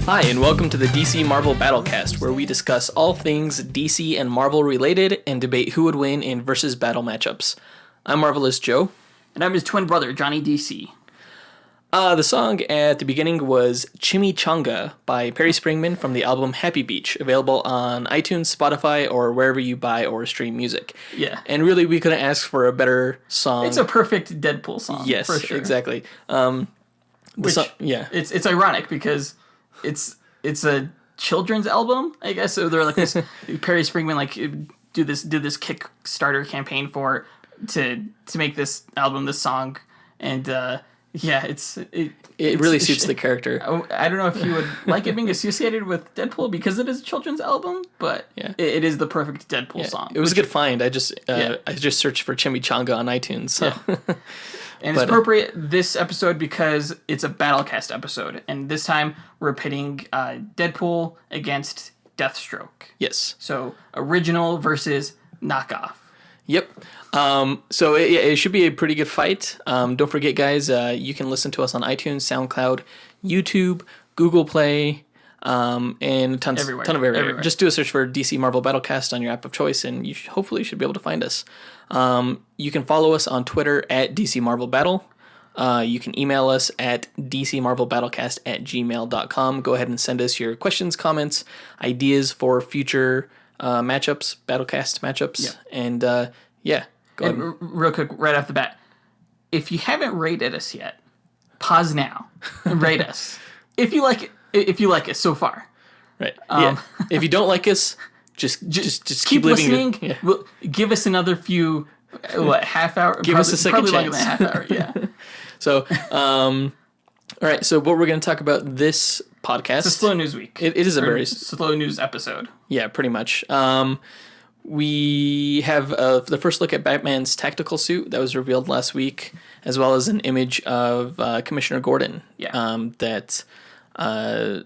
Hi, and welcome to the DC Marvel Battlecast, where we discuss all things DC and Marvel related and debate who would win in versus battle matchups. I'm Marvelous Joe. And I'm his twin brother, JonnyDC. The song at the beginning was Chimichanga by Perry Springman from the album Happy Beach, available on iTunes, Spotify, or wherever you buy or stream music. Yeah. And really, we couldn't ask for a better song. It's a perfect Deadpool song. Yes, for sure. Exactly. It's ironic because it's a children's album, I guess. So they're like this Perry Springman did this Kickstarter campaign to make this album, this song, and it really suits the character. I don't know if you would like it being associated with Deadpool because it is a children's album, but it is the perfect Deadpool song. It was a good find. I just searched for Chimichanga on iTunes. So. Yeah. And it's appropriate this episode because it's a Battlecast episode, and this time we're pitting Deadpool against Deathstroke. Yes. So original versus knockoff. Yep. So it should be a pretty good fight. Don't forget, guys, you can listen to us on iTunes, SoundCloud, YouTube, Google Play, and a ton of everywhere. Just do a search for DC Marvel Battlecast on your app of choice, and you hopefully should be able to find us. You can follow us on Twitter at DC Marvel Battle. You can email us at dcmarvelbattlecast@gmail.com. Go ahead and send us your questions, comments, ideas for future matchups, Battlecast matchups. Yeah. And go ahead. Real quick, right off the bat, if you haven't rated us yet, pause now and rate us. If you like it so far. Right. If you don't like us, just keep listening. Yeah. Give us another few half hour. Give us a second chance. Longer than a half hour. Yeah. So, all right. So what we're going to talk about this podcast. It's a slow news week. It is a very slow news episode. Yeah, pretty much. We have the first look at Batman's tactical suit that was revealed last week, as well as an image of Commissioner Gordon. Yeah. That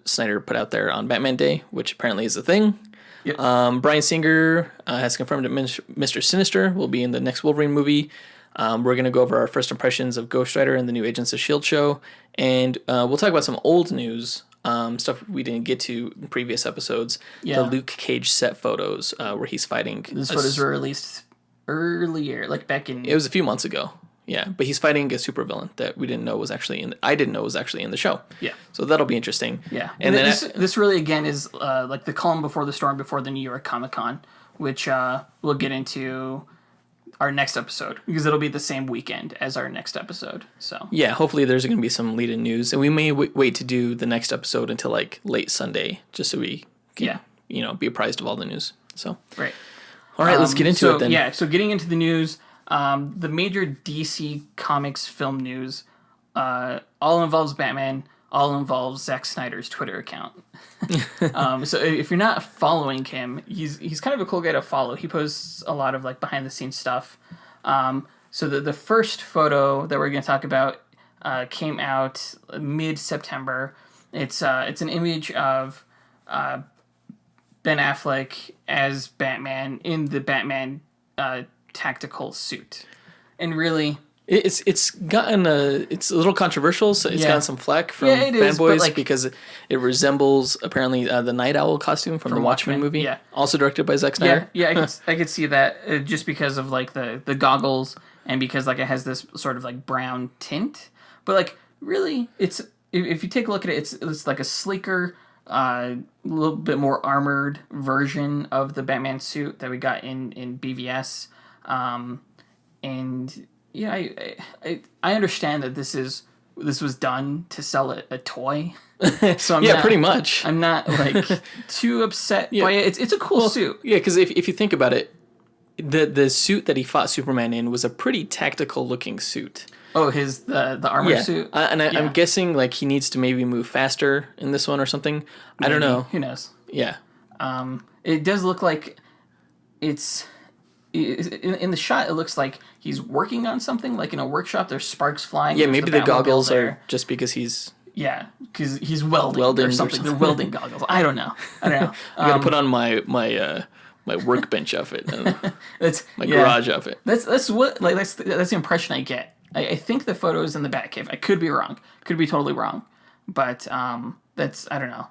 Snyder put out there on Batman Day, which apparently is a thing. Yep. Bryan Singer has confirmed that Mister Sinister will be in the next Wolverine movie. We're going to go over our first impressions of Ghost Rider and the new Agents of S.H.I.E.L.D. show, and we'll talk about some old news, stuff we didn't get to in previous episodes. Yeah. The Luke Cage set photos where he's fighting. These photos were released earlier, like back in... It was a few months ago. Yeah, but he's fighting a supervillain that we didn't know was actually I didn't know was actually in the show. Yeah. So that'll be interesting. Yeah. And then this really, again, is like the calm before the storm before the New York Comic-Con, which we'll get into our next episode, because it'll be the same weekend as our next episode. So yeah, hopefully there's going to be some lead-in news, and we may wait to do the next episode until like late Sunday, just so we can be apprised of all the news. So right. All right, let's get into it then. Yeah, so getting into the news... the major DC Comics film news all involves Batman, all involves Zack Snyder's Twitter account. So if you're not following him, he's kind of a cool guy to follow. He posts a lot of like behind the scenes stuff. So the first photo that we're going to talk about came out mid-September. It's an image of Ben Affleck as Batman in the Batman tactical suit, and really it's a little controversial, so it's gotten some flack from fanboys because it resembles apparently the Night Owl costume from the Watchmen movie, also directed by Zack Snyder. I could see that just because of like the goggles, and because like it has this sort of like brown tint, but like really it's, if you take a look at it, it's like a sleeker, little bit more armored version of the Batman suit that we got in BVS. And yeah, I understand that this was done to sell a toy. So I'm pretty much. I'm not like too upset by it. It's a cool suit. Yeah, because if you think about it, the suit that he fought Superman in was a pretty tactical looking suit. Oh, the armor suit? I'm guessing like he needs to maybe move faster in this one or something. Maybe. I don't know. Who knows? Yeah. It does look like it's... In the shot, it looks like he's working on something, like in a workshop. There's sparks flying. Yeah, maybe the goggles are just because he's... Yeah, because he's welding or something. They're welding goggles. I don't know. I gotta put on my workbench outfit. That's my garage outfit. That's the impression I get. I think the photo is in the Batcave. I could be wrong. Could be totally wrong. But that's, I don't know.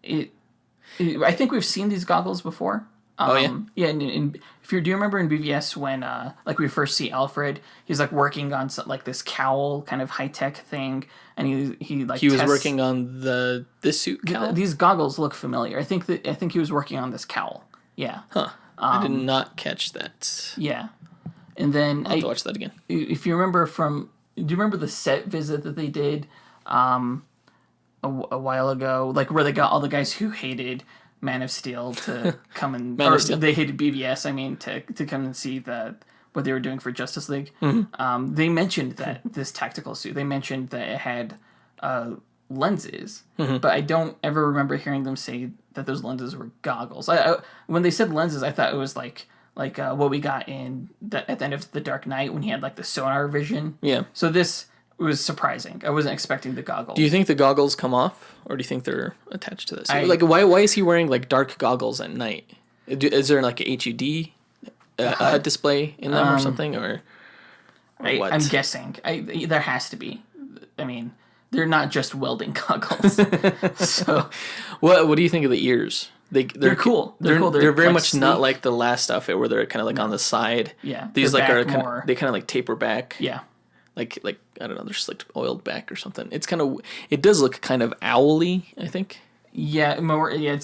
I think we've seen these goggles before. Yeah. Yeah, and do you remember in BVS when like we first see Alfred, he's like working on like this cowl kind of high tech thing, and he was working on this suit cowl. These goggles look familiar. I think he was working on this cowl. Yeah. Huh. I did not catch that. Yeah. And then I'll have to watch that again. If you remember do you remember the set visit that they did a while ago, like where they got all the guys who hated Man of Steel to come and they hated BVS, I mean, to come and see what they were doing for Justice League. Mm-hmm. They mentioned that this tactical suit, they mentioned that it had lenses, but I don't ever remember hearing them say that those lenses were goggles. When they said lenses, I thought it was like what we got at the end of The Dark Knight when he had like the sonar vision. Yeah. So this was surprising. I wasn't expecting the goggles. Do you think the goggles come off, or do you think they're attached to this? Like, why is he wearing like dark goggles at night? Is there like a HUD HUD display in them or something, or what? I'm guessing. There has to be. I mean, they're not just welding goggles. So, what do you think of the ears? They're cool. They're cool. They're very like much sleek. not like the last outfit where they're kind of like on the side. Yeah, these like are more. they kind of like taper back. Yeah, like I don't know, they're just like oiled back or something. It does look kind of owly, I think. Yeah, more. Yeah,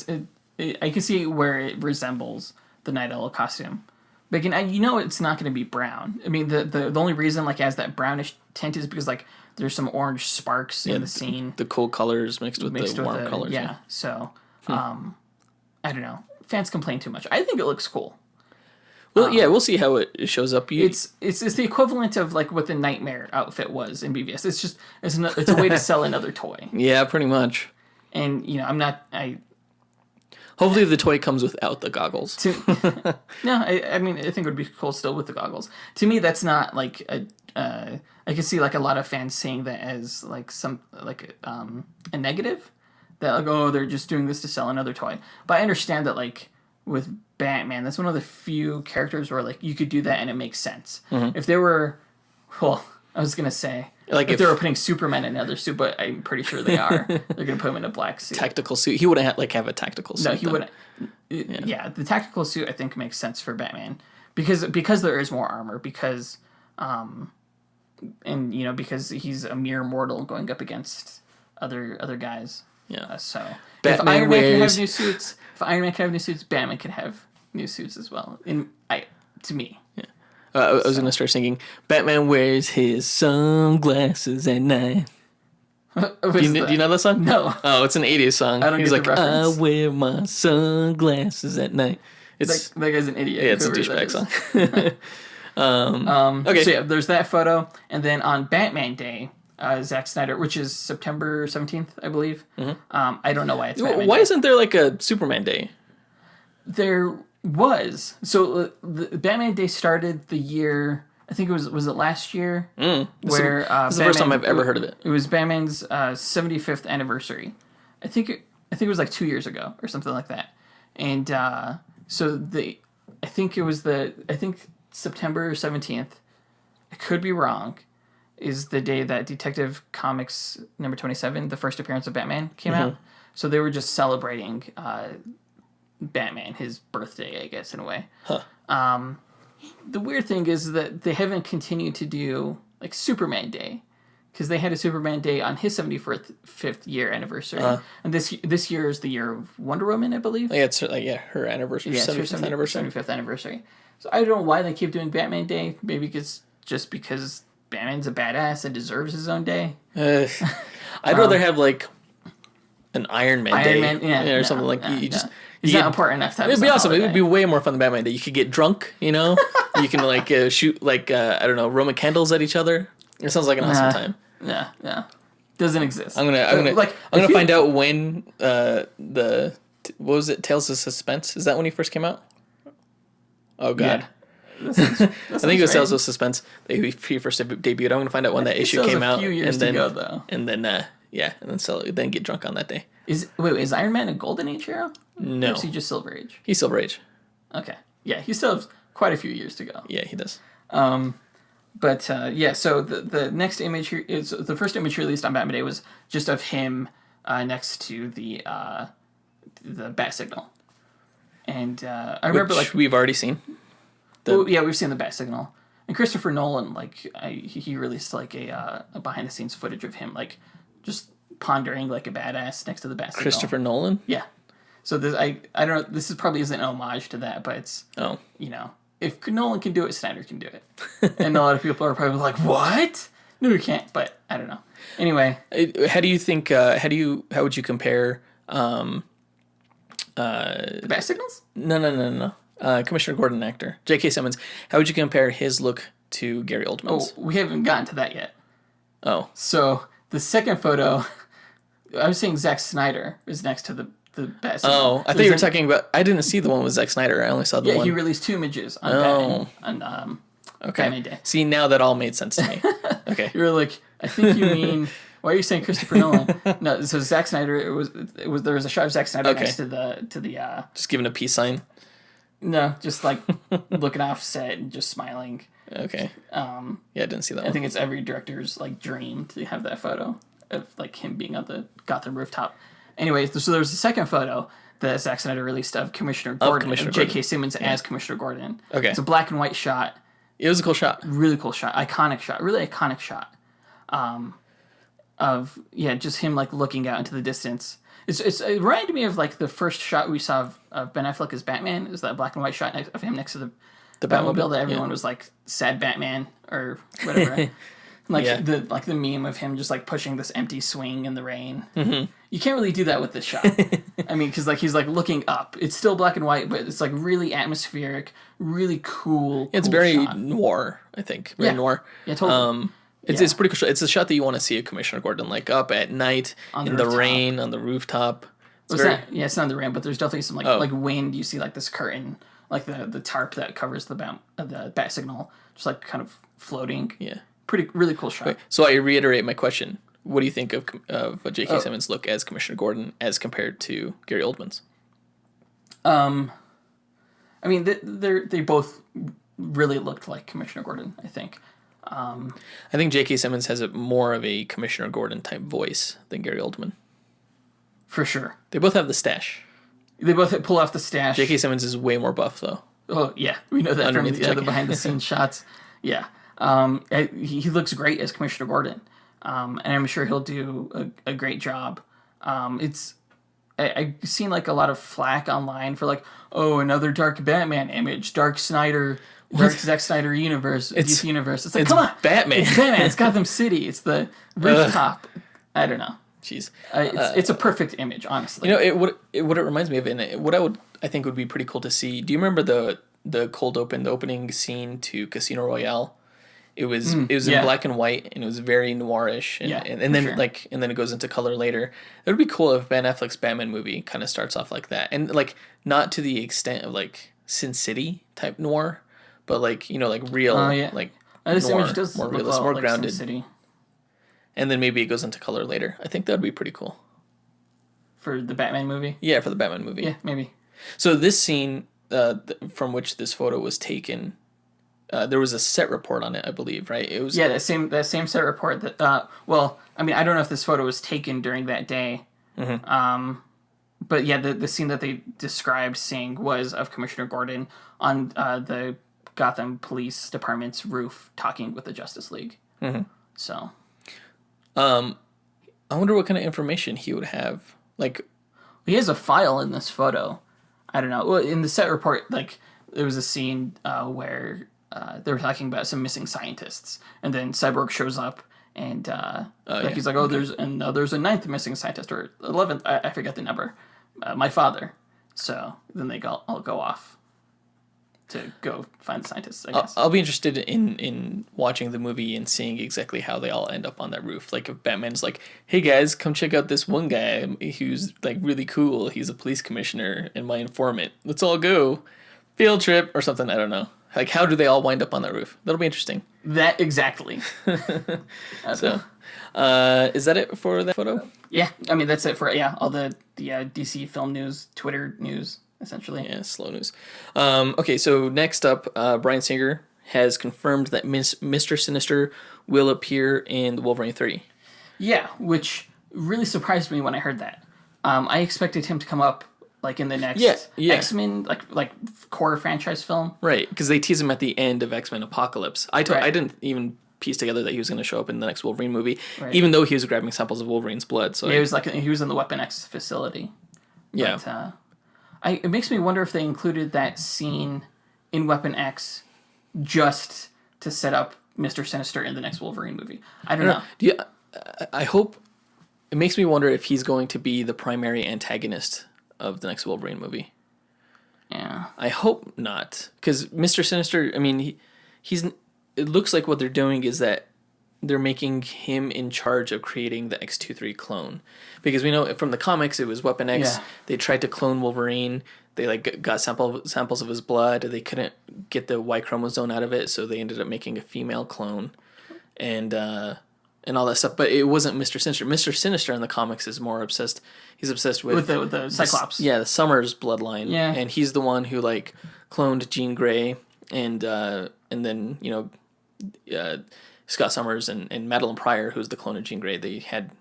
I can see where it resembles the Night Owl costume. But again, it's not going to be brown. I mean, the only reason like it has that brownish tint is because like there's some orange sparks in the scene. The cool colors mixed with the warm colors. Yeah. So, I don't know. Fans complain too much. I think it looks cool. Well, yeah, we'll see how it shows up. It's the equivalent of like what the Nightmare outfit was in BVS. It's a way to sell another toy. Yeah, pretty much. And hopefully the toy comes without the goggles. No, I mean I think it would be cool still with the goggles. To me, that's not like I can see like a lot of fans saying that as like a negative. That like, they're just doing this to sell another toy. But I understand that like with Batman, that's one of the few characters where like you could do that and it makes sense. Mm-hmm. If they were, well, I was gonna say like if they were putting Superman in another suit, but I'm pretty sure they are. They're gonna put him in a black suit. Tactical suit. He wouldn't have a tactical suit. No, he wouldn't. Yeah, the tactical suit I think makes sense for Batman because there is more armor because because he's a mere mortal going up against other guys. Yeah. So Batman if Iron Man can have new suits, Batman can have new suits as well. To me. Yeah. I was gonna start singing. Batman wears his sunglasses at night. Do you know that song? No. Oh, it's an '80s song. I don't He's get like, the reference. I wear my sunglasses at night. It's that guy's an idiot. Yeah, it's a douchebag song. Okay. So yeah, there's that photo, and then on Batman Day. Zack Snyder, which is September 17th, I believe. Mm-hmm. I don't know why it's Batman Why Day. isn't there like a Superman Day? There was. So the Batman Day started the year, I think was it last year? This is the first time I've ever heard of it. It was Batman's 75th anniversary. I think it was like 2 years ago or something like that. And I think September 17th, I could be wrong, is the day that Detective Comics number 27, the first appearance of Batman, came out. So they were just celebrating Batman, his birthday, I guess, in a way. Huh. The weird thing is that they haven't continued to do like Superman Day, because they had a Superman Day on his 75th year anniversary, and this year is the year of Wonder Woman, I believe. Yeah, it's her anniversary, 75th anniversary. 75th anniversry. So I don't know why they keep doing Batman Day. Maybe just because Batman's a badass and deserves his own day. I'd rather have like an Iron Man Day or something like you just. He's not important enough to have. It'd be awesome. It would be way more fun than Batman Day. You could get drunk, you know. You can like shoot like I don't know, Roman candles at each other. It sounds like an awesome time. Yeah. Doesn't exist. I'm gonna find out when what was it? Tales of Suspense. Is that when he first came out? Oh God. Yeah. I think it was Tales of Suspense. He first debuted. I'm gonna find out when that issue came out. A few years to go, though. And then then get drunk on that day. Is Iron Man a Golden Age hero? No. Or is he just Silver Age? He's Silver Age. Okay. Yeah, he still has quite a few years to go. Yeah, he does. So the next image here is the first image released on Batman Day was just of him next to the the bat signal. And I remember like we've already seen. We've seen the bat signal. And Christopher Nolan, like he released like a behind the scenes footage of him like just pondering like a badass next to the bat signal. Christopher Nolan? Yeah. So this I don't know. This is probably isn't an homage to that, but it's if Nolan can do it, Snyder can do it. And a lot of people are probably like, "What? No, you can't." But I don't know. Anyway, how do you think? How would you compare? The bat signals? No. Commissioner Gordon actor J.K. Simmons. How would you compare his look to Gary Oldman's? Oh, we haven't gotten to that yet. Oh, so the second photo, I was saying Zack Snyder is next to the bat signal. Oh, I thought you were talking about. I didn't see the one with Zack Snyder. I only saw the one. Yeah, he released 2 images on Batman on okay. Batman Day. See, now that all made sense to me. Okay, you were like, I think you mean. Why are you saying Christopher Nolan? No, so Zack Snyder. It was there was a shot of Zack Snyder next to the. Just giving a peace sign. No, just like looking offset and just smiling. Okay. Yeah, I didn't see that one. I think it's every director's like dream to have that photo of like him being on the Gotham rooftop. Anyway, so there was a second photo that Zack Snyder released of Commissioner Gordon, of J.K. Simmons as Commissioner Gordon. Okay. It's a black and white shot. It was a cool shot. Really cool shot. Iconic shot. Really iconic shot. Of just him like looking out into the distance. It reminded me of like the first shot we saw of Ben Affleck as Batman. It was that black and white shot of him next to the Batmobile that everyone was like sad Batman or whatever. The meme of him just like pushing this empty swing in the rain. Mm-hmm. You can't really do that with this shot. I mean, because like he's like looking up. It's still black and white, but it's like really atmospheric, really cool. It's very noir, I think. Very noir. Yeah, totally. It's pretty cool shot. It's a shot that you want to see of Commissioner Gordon, like up at night in the rain on the rooftop. It's not in the rain, but there's definitely some like wind. You see like this curtain, like the tarp that covers the bat signal, just like kind of floating. Yeah, really cool shot. Okay. So I reiterate my question: what do you think of J.K. Simmons' look as Commissioner Gordon as compared to Gary Oldman's? I mean, they both really looked like Commissioner Gordon, I think. I think J.K. Simmons has more of a Commissioner Gordon type voice than Gary Oldman. For sure. They both have the stash. They both pull off the stash. J.K. Simmons is way more buff, though. Oh, yeah. We know that from the behind-the-scenes shots. Yeah. He looks great as Commissioner Gordon. And I'm sure he'll do a great job. I've seen like a lot of flack online for like, oh, another dark Batman image, dark Zack Snyder universe, DC universe. It's like, come on, Batman. It's Batman. It's Gotham City. It's the rooftop. I don't know. Jeez, it's a perfect image, honestly. You know, what it reminds me of, and what I think would be pretty cool to see. Do you remember the cold open, the opening scene to Casino Royale? It was in black and white, and it was very noirish, and then it goes into color later. It would be cool if Ben Affleck's Batman movie kind of starts off like that, and like not to the extent of like Sin City type noir. But like like real, like this noir, image does more look realistic, more grounded. Sin City. And then maybe it goes into color later. I think that would be pretty cool for the Batman movie. Yeah, for the Batman movie. Yeah, maybe. So this scene, from which this photo was taken, there was a set report on it, I believe, right? It was that same set report. That well, I mean, I don't know if this photo was taken during that day. Mm-hmm. But yeah, the scene that they described seeing was of Commissioner Gordon on the Gotham Police Department's roof talking with the Justice League. Mm-hmm. So, I wonder what kind of information he would have. Like, he has a file in this photo. I don't know. Well, in the set report, like there was a scene where they were talking about some missing scientists, and then Cyborg shows up, and he's like, "Oh, there's a 9th missing scientist, or 11th. I forget the number. My father." So then they all go off to go find the scientists, I guess. I'll be interested in watching the movie and seeing exactly how they all end up on that roof. Like if Batman's like, "Hey guys, come check out this one guy who's like really cool. He's a police commissioner and my informant. Let's all go. Field trip," or something. I don't know. Like how do they all wind up on that roof? That'll be interesting. That exactly. So, is that it for that photo? Yeah, I mean that's it for all the DC film news, Twitter news. Essentially. Yeah, slow news. Okay, so next up, Bryan Singer has confirmed that Mister Sinister will appear in the Wolverine 3. Yeah, which really surprised me when I heard that. I expected him to come up like in the next Yeah. X-Men like core franchise film. Right, because they tease him at the end of X-Men Apocalypse. I didn't even piece together that he was going to show up in the next Wolverine movie, even though he was grabbing samples of Wolverine's blood. So he was in the Weapon X facility. Yeah. But, it makes me wonder if they included that scene in Weapon X just to set up Mister Sinister in the next Wolverine movie. I don't know. I hope... It makes me wonder if he's going to be the primary antagonist of the next Wolverine movie. Yeah. I hope not. Because Mister Sinister, I mean, he's... It looks like what they're doing is that they're making him in charge of creating the X-23 clone. Because we know from the comics it was Weapon X. Yeah. They tried to clone Wolverine. They got samples of his blood. They couldn't get the Y chromosome out of it, so they ended up making a female clone. And all that stuff. But it wasn't Mister Sinister. Mister Sinister in the comics is more obsessed. He's obsessed with the Cyclops. The Summers bloodline. Yeah. And he's the one who cloned Jean Grey and then Scott Summers and Madeline Pryor, who's the clone of Jean Grey. They had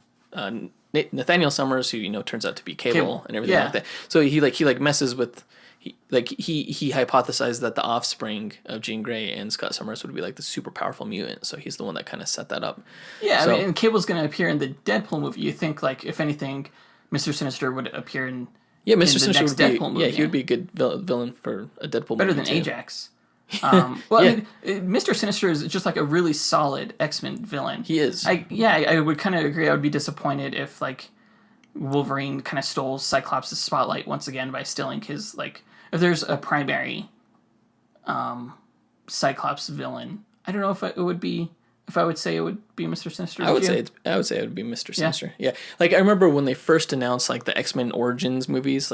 Nathaniel Summers, who turns out to be Cable and everything like that. So he messes with. He hypothesized that the offspring of Jean Grey and Scott Summers would be the super powerful mutant. So he's the one that kind of set that up. Yeah, I mean, and Cable's going to appear in the Deadpool movie. You think if anything, Mister Sinister would appear in Mister Sinister would be Deadpool movie. He would be a good villain for a Deadpool movie. Better than Ajax. I mean, Mister Sinister is just a really solid X-Men villain. He is. I would kind of agree. I would be disappointed if Wolverine kind of stole Cyclops' spotlight once again by stealing his if there's a primary Cyclops villain. I don't know if it would be. If I would say it would be Mister Sinister. I would say it would be Mister Sinister. Yeah. I remember when they first announced the X-Men Origins movies,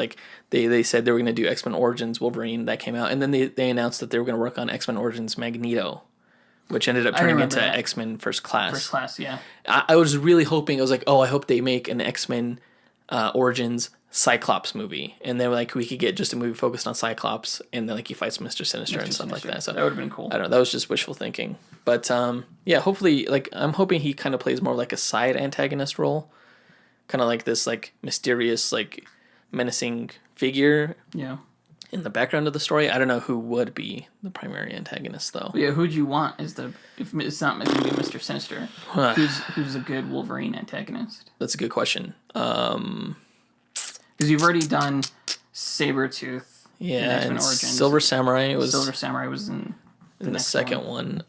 they said they were going to do X-Men Origins Wolverine, that came out, and then they announced that they were going to work on X-Men Origins Magneto, which ended up turning into X-Men First Class. First Class, yeah. I was really hoping, I was I hope they make an X-Men Origins Cyclops movie, and then we could get just a movie focused on Cyclops, and then he fights Mister Sinister and stuff like that. So that would have been cool. I don't know, that was just wishful thinking, but hopefully I'm hoping he kind of plays more a side antagonist role, kind of this mysterious menacing figure. Yeah. In the background of the story. I don't know who would be the primary antagonist though. Yeah, who'd you want if it's not going to be Mister Sinister? Who's a good Wolverine antagonist? That's a good question. Because you've already done Sabretooth. Yeah, and Origins. Silver Samurai was in the second one.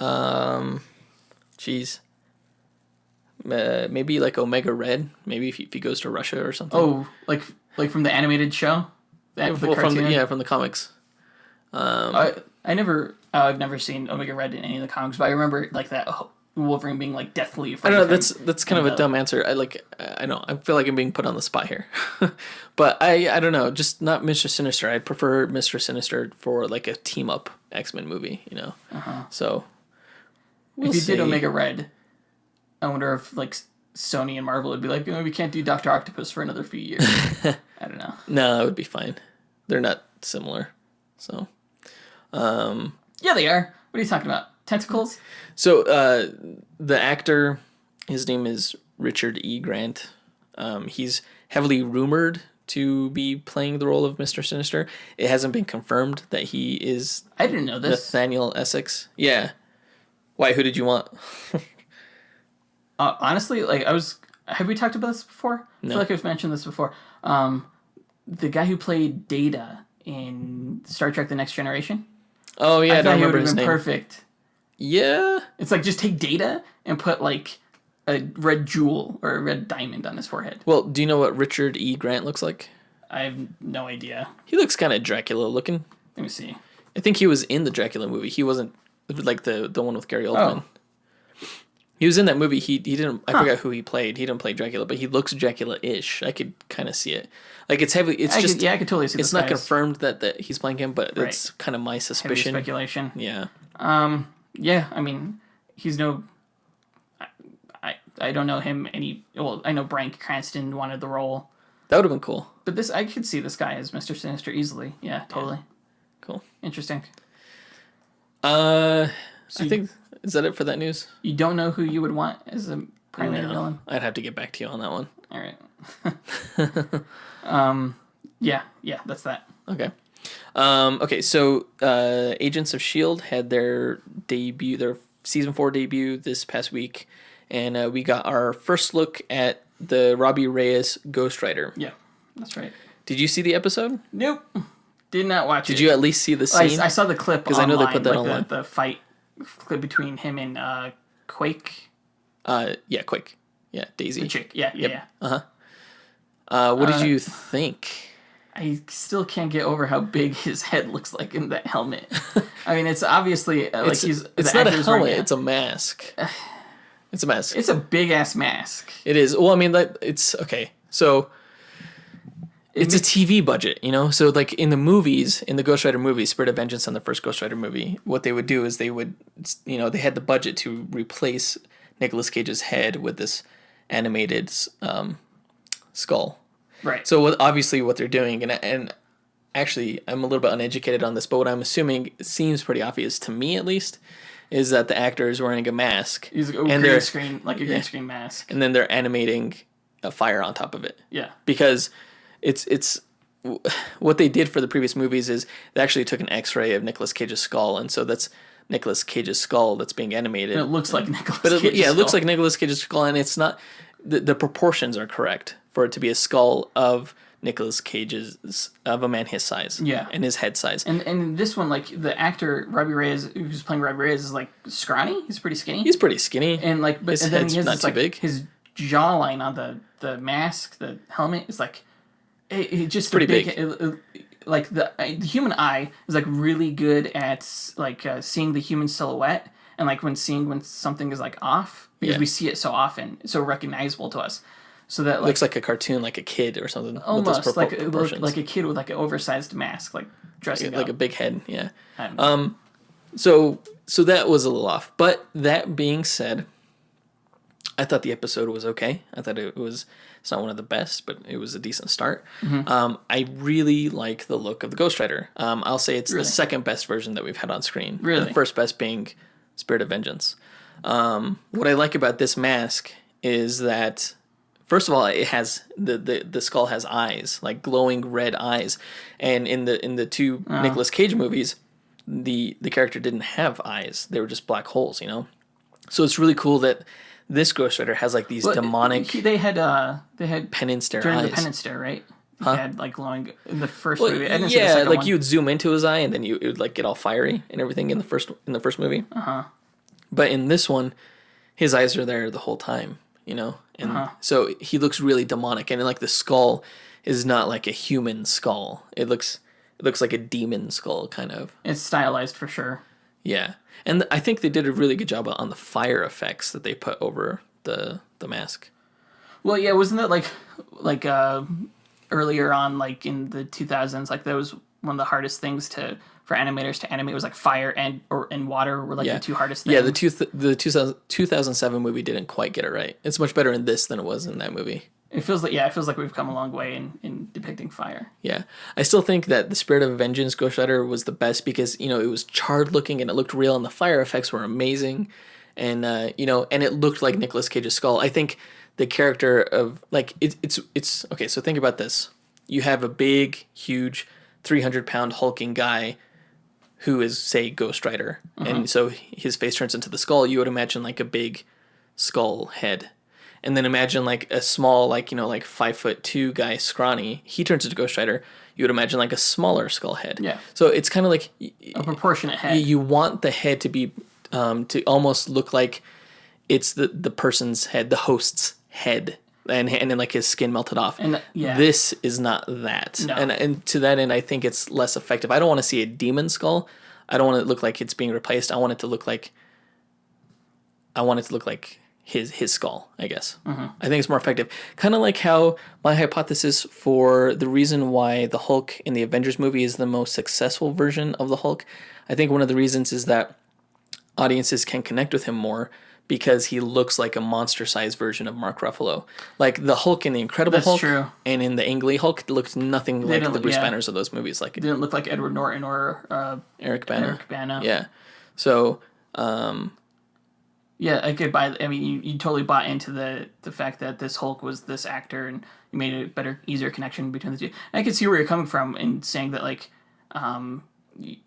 Maybe Omega Red. Maybe if he goes to Russia or something. Oh, like from the animated show. From the comics. I've never seen Omega Red in any of the comics, but I remember that Wolverine being deathly afraid. I don't know. That's kind of a dumb answer. I know. I feel like I'm being put on the spot here, but I don't know. Just not Mister Sinister. I'd prefer Mister Sinister for a team up X-Men movie. So if you did Omega Red, I wonder if Sony and Marvel would be we can't do Dr. Octopus for another few years. I don't know. No, it would be fine. They're not similar. So, yeah, they are. What are you talking about? Tentacles? So, the actor, his name is Richard E. Grant. He's heavily rumored to be playing the role of Mister Sinister. It hasn't been confirmed that he is. I didn't know this. Nathaniel Essex. Yeah. Why? Who did you want? Honestly, have we talked about this before? No. I feel like I've mentioned this before. The guy who played Data in Star Trek: The Next Generation. Oh yeah, I don't remember his name. Perfect. Yeah. It's just take Data and put a red jewel or a red diamond on his forehead. Well, do you know what Richard E. Grant looks like? I have no idea. He looks kind of Dracula looking. Let me see. I think he was in the Dracula movie. He wasn't the one with Gary Oldman. Oh. He was in that movie. He didn't. I forgot who he played. He didn't play Dracula, but he looks Dracula-ish. I could kind of see it. It's heavy. I could totally see. It's not confirmed that he's playing him, but it's kind of my suspicion. Heavy speculation. Yeah. Yeah. I mean, he's no. I don't know him any. Well, I know Bryan Cranston wanted the role. That would have been cool. But I could see this guy as Mister Sinister easily. Yeah, totally. Yeah. Cool. Interesting. I think. Is that it for that news? You don't know who you would want as a primary villain? I'd have to get back to you on that one. All right. Yeah, that's that. Okay. Okay, so Agents of S.H.I.E.L.D. had their season 4 debut this past week, and we got our first look at the Robbie Reyes Ghost Rider. Yeah, that's right. Did you see the episode? Nope. Did not watch it. Did you at least see the scene? I saw the clip because I know they put that online. The fight clip between him and Quake. Yeah, Quake. Yeah, Daisy. The chick. Yeah, yep. What did you think? I still can't get over how big his head looks like in that helmet. I mean, it's obviously it's not a helmet. It's a mask. It's a mask. It's a big ass mask. It is. Well, I mean, it's okay. So it's a TV budget, you know? So like in the movies, in the Ghost Rider movie, Spirit of Vengeance and the first Ghost Rider movie, what they would do is they would, you know, they had the budget to replace Nicolas Cage's head with this animated skull. Right. So obviously what they're doing, and actually I'm a little bit uneducated on this, but what I'm assuming seems pretty obvious to me at least, is that the actor is wearing a mask. He's a green screen, like a green screen mask. And then they're animating a fire on top of it. Yeah. Because it's what they did for the previous movies is they actually took an X-ray of Nicolas Cage's skull, and so that's Nicolas Cage's skull that's being animated. And it looks like Nicolas Cage's skull. Yeah, it looks like Nicolas Cage's skull, and it's not... The proportions are correct for it to be a skull of Nicolas Cage's... of a man his size. Yeah. And his head size. And this one, like, the actor, Robbie Reyes, who's playing Robbie Reyes, is, like, scrawny. He's pretty skinny. He's pretty skinny. And, like... His and then head's he has not this, too like, big. His jawline on the mask, the helmet, is, like... It just pretty big. Like the human eye is like really good at like seeing the human silhouette, and like when something is like off, because we see it so often, it's so recognizable to us. So that like, looks like a cartoon, like a kid or something. Almost with those like a kid with like an oversized mask, like dressing like up. a big head. Yeah. So that was a little off. But that being said, I thought the episode was okay. I thought it's not one of the best, but it was a decent start. Mm-hmm. I really like the look of the Ghost Rider. I'll say it's the second best version that we've had on screen. Really? The first best being Spirit of Vengeance. What I like about this mask is that, first of all, it has the skull has eyes, like glowing red eyes. And in the two Nicolas Cage movies, the character didn't have eyes. They were just black holes, you know? So it's really cool that this Ghost Rider has like these demonic. They had penance stare during eyes. The penance stare, right? He had like glowing in the first movie. Yeah, like you would zoom into his eye and then it would like get all fiery and everything in the first movie. But in this one, his eyes are there the whole time, you know, and so he looks really demonic. And like the skull is not like a human skull. It looks like a demon skull, kind of. It's stylized for sure. Yeah. And I think they did a really good job on the fire effects that they put over the mask. Well, yeah, wasn't that like earlier on, like in the 2000s, like that was one of the hardest things for animators to animate was like fire and water were like the two hardest things. Yeah, the 2007 movie didn't quite get it right. It's much better in this than it was in that movie. It feels like we've come a long way in depicting fire. Yeah. I still think that the Spirit of Vengeance Ghost Rider was the best because, you know, it was charred looking and it looked real and the fire effects were amazing. And, you know, and it looked like Nicolas Cage's skull. I think the character of, like, it's okay, so think about this. You have a big, huge, 300-pound hulking guy who is, say, Ghost Rider. And so his face turns into the skull. You would imagine, like, a big skull head. And then imagine like a small, like, you know, like 5'2" guy, scrawny. He turns into Ghost Rider. You would imagine like a smaller skull head. Yeah. So it's kind of like a proportionate head. You want the head to be to almost look like it's the person's head, the host's head, and then like his skin melted off. And this is not that. No. And to that end, I think it's less effective. I don't want to see a demon skull. I don't want it to look like it's being replaced. I want it to look like his skull, I guess. I think it's more effective. Kind of like how my hypothesis for the reason why the Hulk in the Avengers movie is the most successful version of the Hulk, I think one of the reasons is that audiences can connect with him more because he looks like a monster-sized version of Mark Ruffalo. Like the Hulk in the Incredible Hulk and in the Ang Lee Hulk looked nothing like the Bruce Banners of those movies. Like it didn't look like Edward Norton or Eric Bana. Eric Bana. Yeah. So Yeah, I could buy. I mean, you totally bought into the fact that this Hulk was this actor, and you made a better, easier connection between the two. And I could see where you're coming from in saying that, like,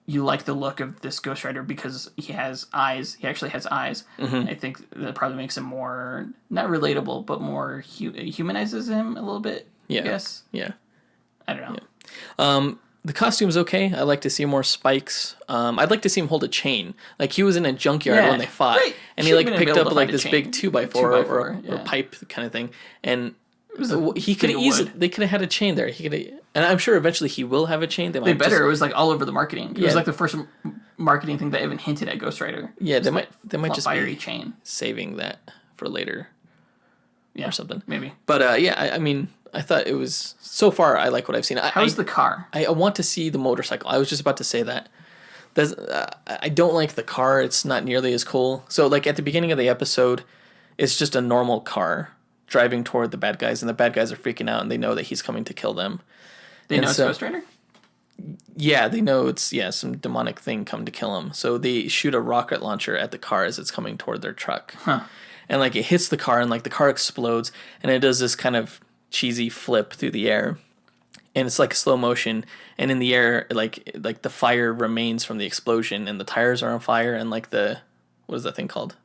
you like the look of this Ghost Rider because he has eyes. He actually has eyes. Mm-hmm. I think that probably makes him more not relatable, but more humanizes him a little bit. Yeah. I guess. Yeah. I don't know. Yeah. The costume's okay. I'd like to see more spikes. I'd like to see him hold a chain. Like, he was in a junkyard when they fought. Right. And he, like, picked up, like, this big 2x4 or pipe kind of thing. And he could have easily... They could have had a chain there. He could have... And I'm sure eventually he will have a chain. They better. It was, like, all over the marketing. It was, like, the first marketing thing that even hinted at Ghost Rider. Yeah, they might just fiery be chain. Saving that for later. Yeah, or something. Maybe. But, I mean... I thought it was... So far, I like what I've seen. How's the car? I want to see the motorcycle. I was just about to say that. I don't like the car. It's not nearly as cool. So, like, at the beginning of the episode, it's just a normal car driving toward the bad guys, and the bad guys are freaking out, and they know that he's coming to kill them. They know it's Ghost Rider? Yeah, they know it's, some demonic thing come to kill him. So they shoot a rocket launcher at the car as it's coming toward their truck. Huh. And, like, it hits the car, and, like, the car explodes, and it does this kind of cheesy flip through the air, and it's like slow motion, and in the air like the fire remains from the explosion, and the tires are on fire, and like the what is that thing called,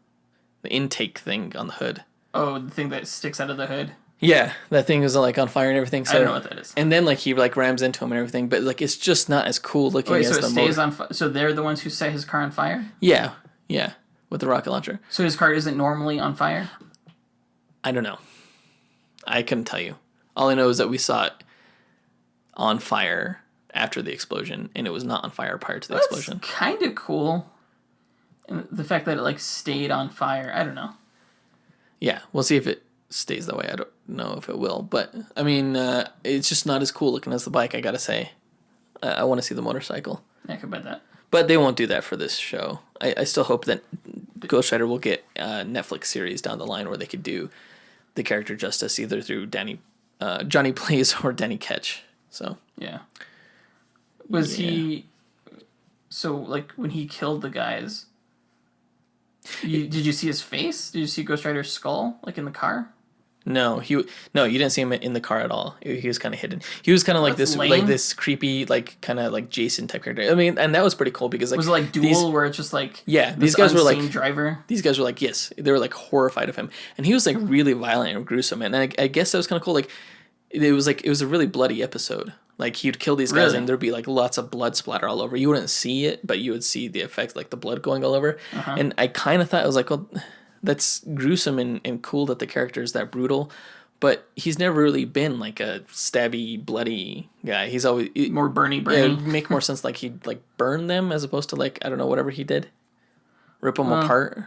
the intake thing on the hood. Oh, the thing that sticks out of the hood. Yeah, that thing is like on fire and everything. So, I don't know what that is. And then like he like rams into him and everything, but like it's just not as cool looking as so it the stays on so they're the ones who set his car on fire. Yeah, with the rocket launcher. So his car isn't normally on fire. I don't know. I couldn't tell you. All I know is that we saw it on fire after the explosion, and it was not on fire prior to the explosion. That's kind of cool. And the fact that it like stayed on fire, I don't know. Yeah, we'll see if it stays that way. I don't know if it will, but I mean, it's just not as cool looking as the bike. I gotta say, I want to see the motorcycle. Yeah, I could bet that. But they won't do that for this show. I still hope that Ghost Rider will get a Netflix series down the line where they could do the character justice either through Johnny Blaze or Danny Ketch. So yeah, was he? So like when he killed the guys, did you see his face? Did you see Ghost Rider's skull like in the car? No, you didn't see him in the car at all. He was kind of hidden. He was kind of like this creepy, like kind of like Jason type character. I mean, and that was pretty cool because like was it like Duel where it's just like these guys were like driver. These guys were like they were like horrified of him, and he was like really violent and gruesome. And I guess that was kind of cool. Like it was a really bloody episode. Like he'd kill these guys and there'd be like lots of blood splatter all over. You wouldn't see it, but you would see the effects, like the blood going all over. Uh-huh. And I kind of thought it was like, well, that's gruesome and cool that the character is that brutal, but he's never really been like a stabby, bloody guy. He's always more burny. Yeah, it would make more sense like he'd like burn them as opposed to like, I don't know, whatever he did, rip them apart.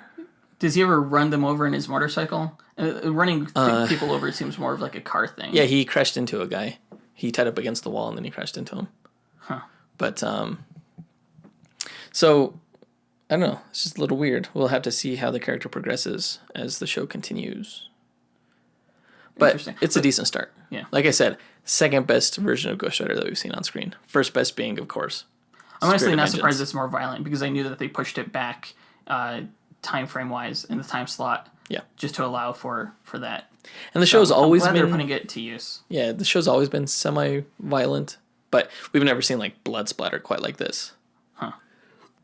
Does he ever run them over in his motorcycle? Running people over seems more of like a car thing. Yeah, he crashed into a guy. He tied up against the wall and then he crashed into him. Huh. But so I don't know. It's just a little weird. We'll have to see how the character progresses as the show continues. But it's a decent start. Yeah. Like I said, second best version of Ghost Rider that we've seen on screen. First best being, of course, I'm honestly not surprised it's more violent because I knew that they pushed it back time frame wise in the time slot. Yeah. Just to allow for that. And the show's always been... they're putting it to use. Yeah, the show's always been semi-violent, but we've never seen like blood splatter quite like this. Huh.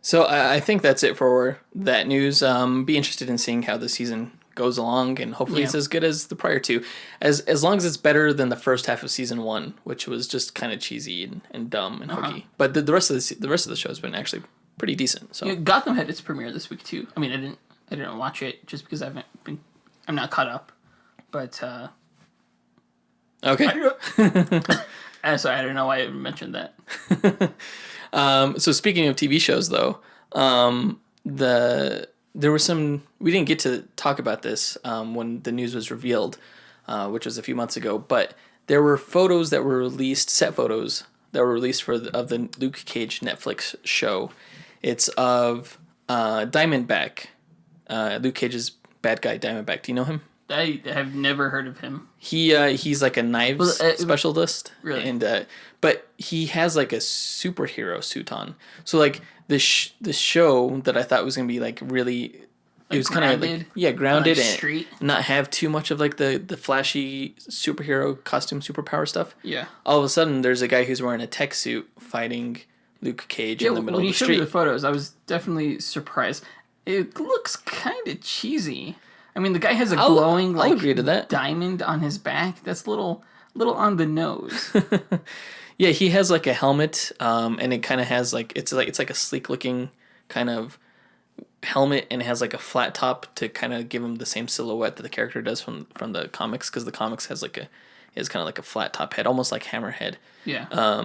So I think that's it for that news. Be interested in seeing how the season goes along, and hopefully it's as good as the prior two. As long as it's better than the first half of season 1, which was just kind of cheesy and dumb and hokey. But the rest of the show has been actually pretty decent. So Gotham had its premiere this week too. I mean, I didn't watch it just because I'm not caught up. But okay. Sorry, I don't know why I mentioned that. So speaking of TV shows, though, there were some. We didn't get to talk about this when the news was revealed, which was a few months ago. But there were photos that were released, set photos that were released of the Luke Cage Netflix show. It's of Diamondback, Luke Cage's bad guy, Diamondback. Do you know him? I have never heard of him. He's like a knives specialist, really, and but he has like a superhero suit on. So like the show that I thought was gonna be like really it was kind of grounded and street. not have too much of like the flashy superhero costume superpower stuff. Yeah. All of a sudden, there's a guy who's wearing a tech suit fighting Luke Cage in the middle of the street. When you showed me the photos, I was definitely surprised. It looks kind of cheesy. I mean, the guy has a glowing I'll agree to that. diamond on his back. That's a little on the nose. Yeah, he has like a helmet, and it kind of has like it's like a sleek looking kind of helmet, and it has like a flat top to kind of give him the same silhouette that the character does from the comics, because the comics has kind of like a flat top head, almost like Hammerhead. Yeah.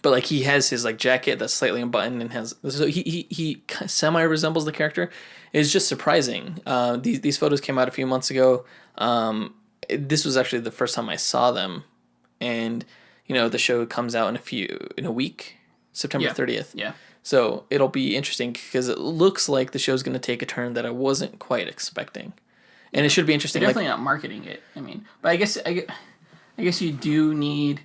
But like he has his like jacket that's slightly unbuttoned and has, so he semi resembles the character. It's just surprising. These photos came out a few months ago. This was actually the first time I saw them, and the show comes out in a week, September 30th. Yeah. So it'll be interesting because it looks like the show's going to take a turn that I wasn't quite expecting, and it should be interesting. They're definitely not marketing it. I mean, but I guess you do need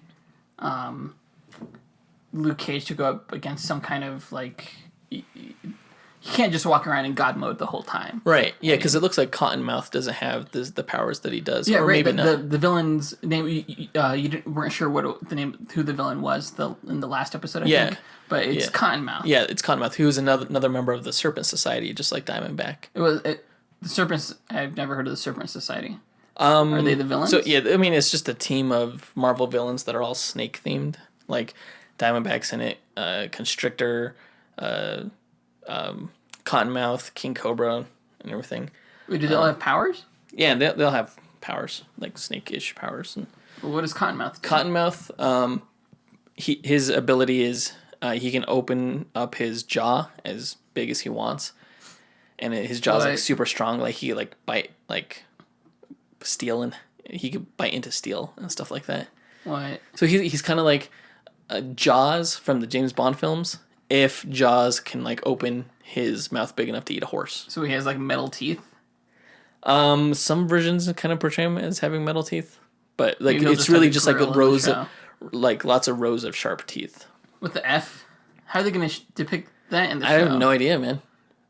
Luke Cage to go up against some kind of like. He can't just walk around in God mode the whole time. Right. Yeah, because it looks like Cottonmouth doesn't have the powers that he does. Yeah, or right. Maybe not. The villain's name, you weren't sure who the villain was in the last episode, I think. But it's Cottonmouth. Yeah, it's Cottonmouth, who is another member of the Serpent Society, just like Diamondback. The Serpents. I've never heard of the Serpent Society. Are they the villains? So yeah, I mean, it's just a team of Marvel villains that are all snake themed. Like Diamondback's in it, Constrictor, Cottonmouth, King Cobra, and everything. Wait, do they all have powers? Yeah, they'll have powers, like snake-ish powers. And well, what does Cottonmouth do? Cottonmouth, his ability is he can open up his jaw as big as he wants, and his jaw's like super strong. Like he bite like steel, and he could bite into steel and stuff like that. What? So he's kind of like Jaws from the James Bond films. If Jaws can like open his mouth big enough to eat a horse. So he has like metal teeth? Some versions kind of portray him as having metal teeth, but like it's really just like rows of lots of rows of sharp teeth. With the F? How are they going to depict that in the show? I have no idea, man.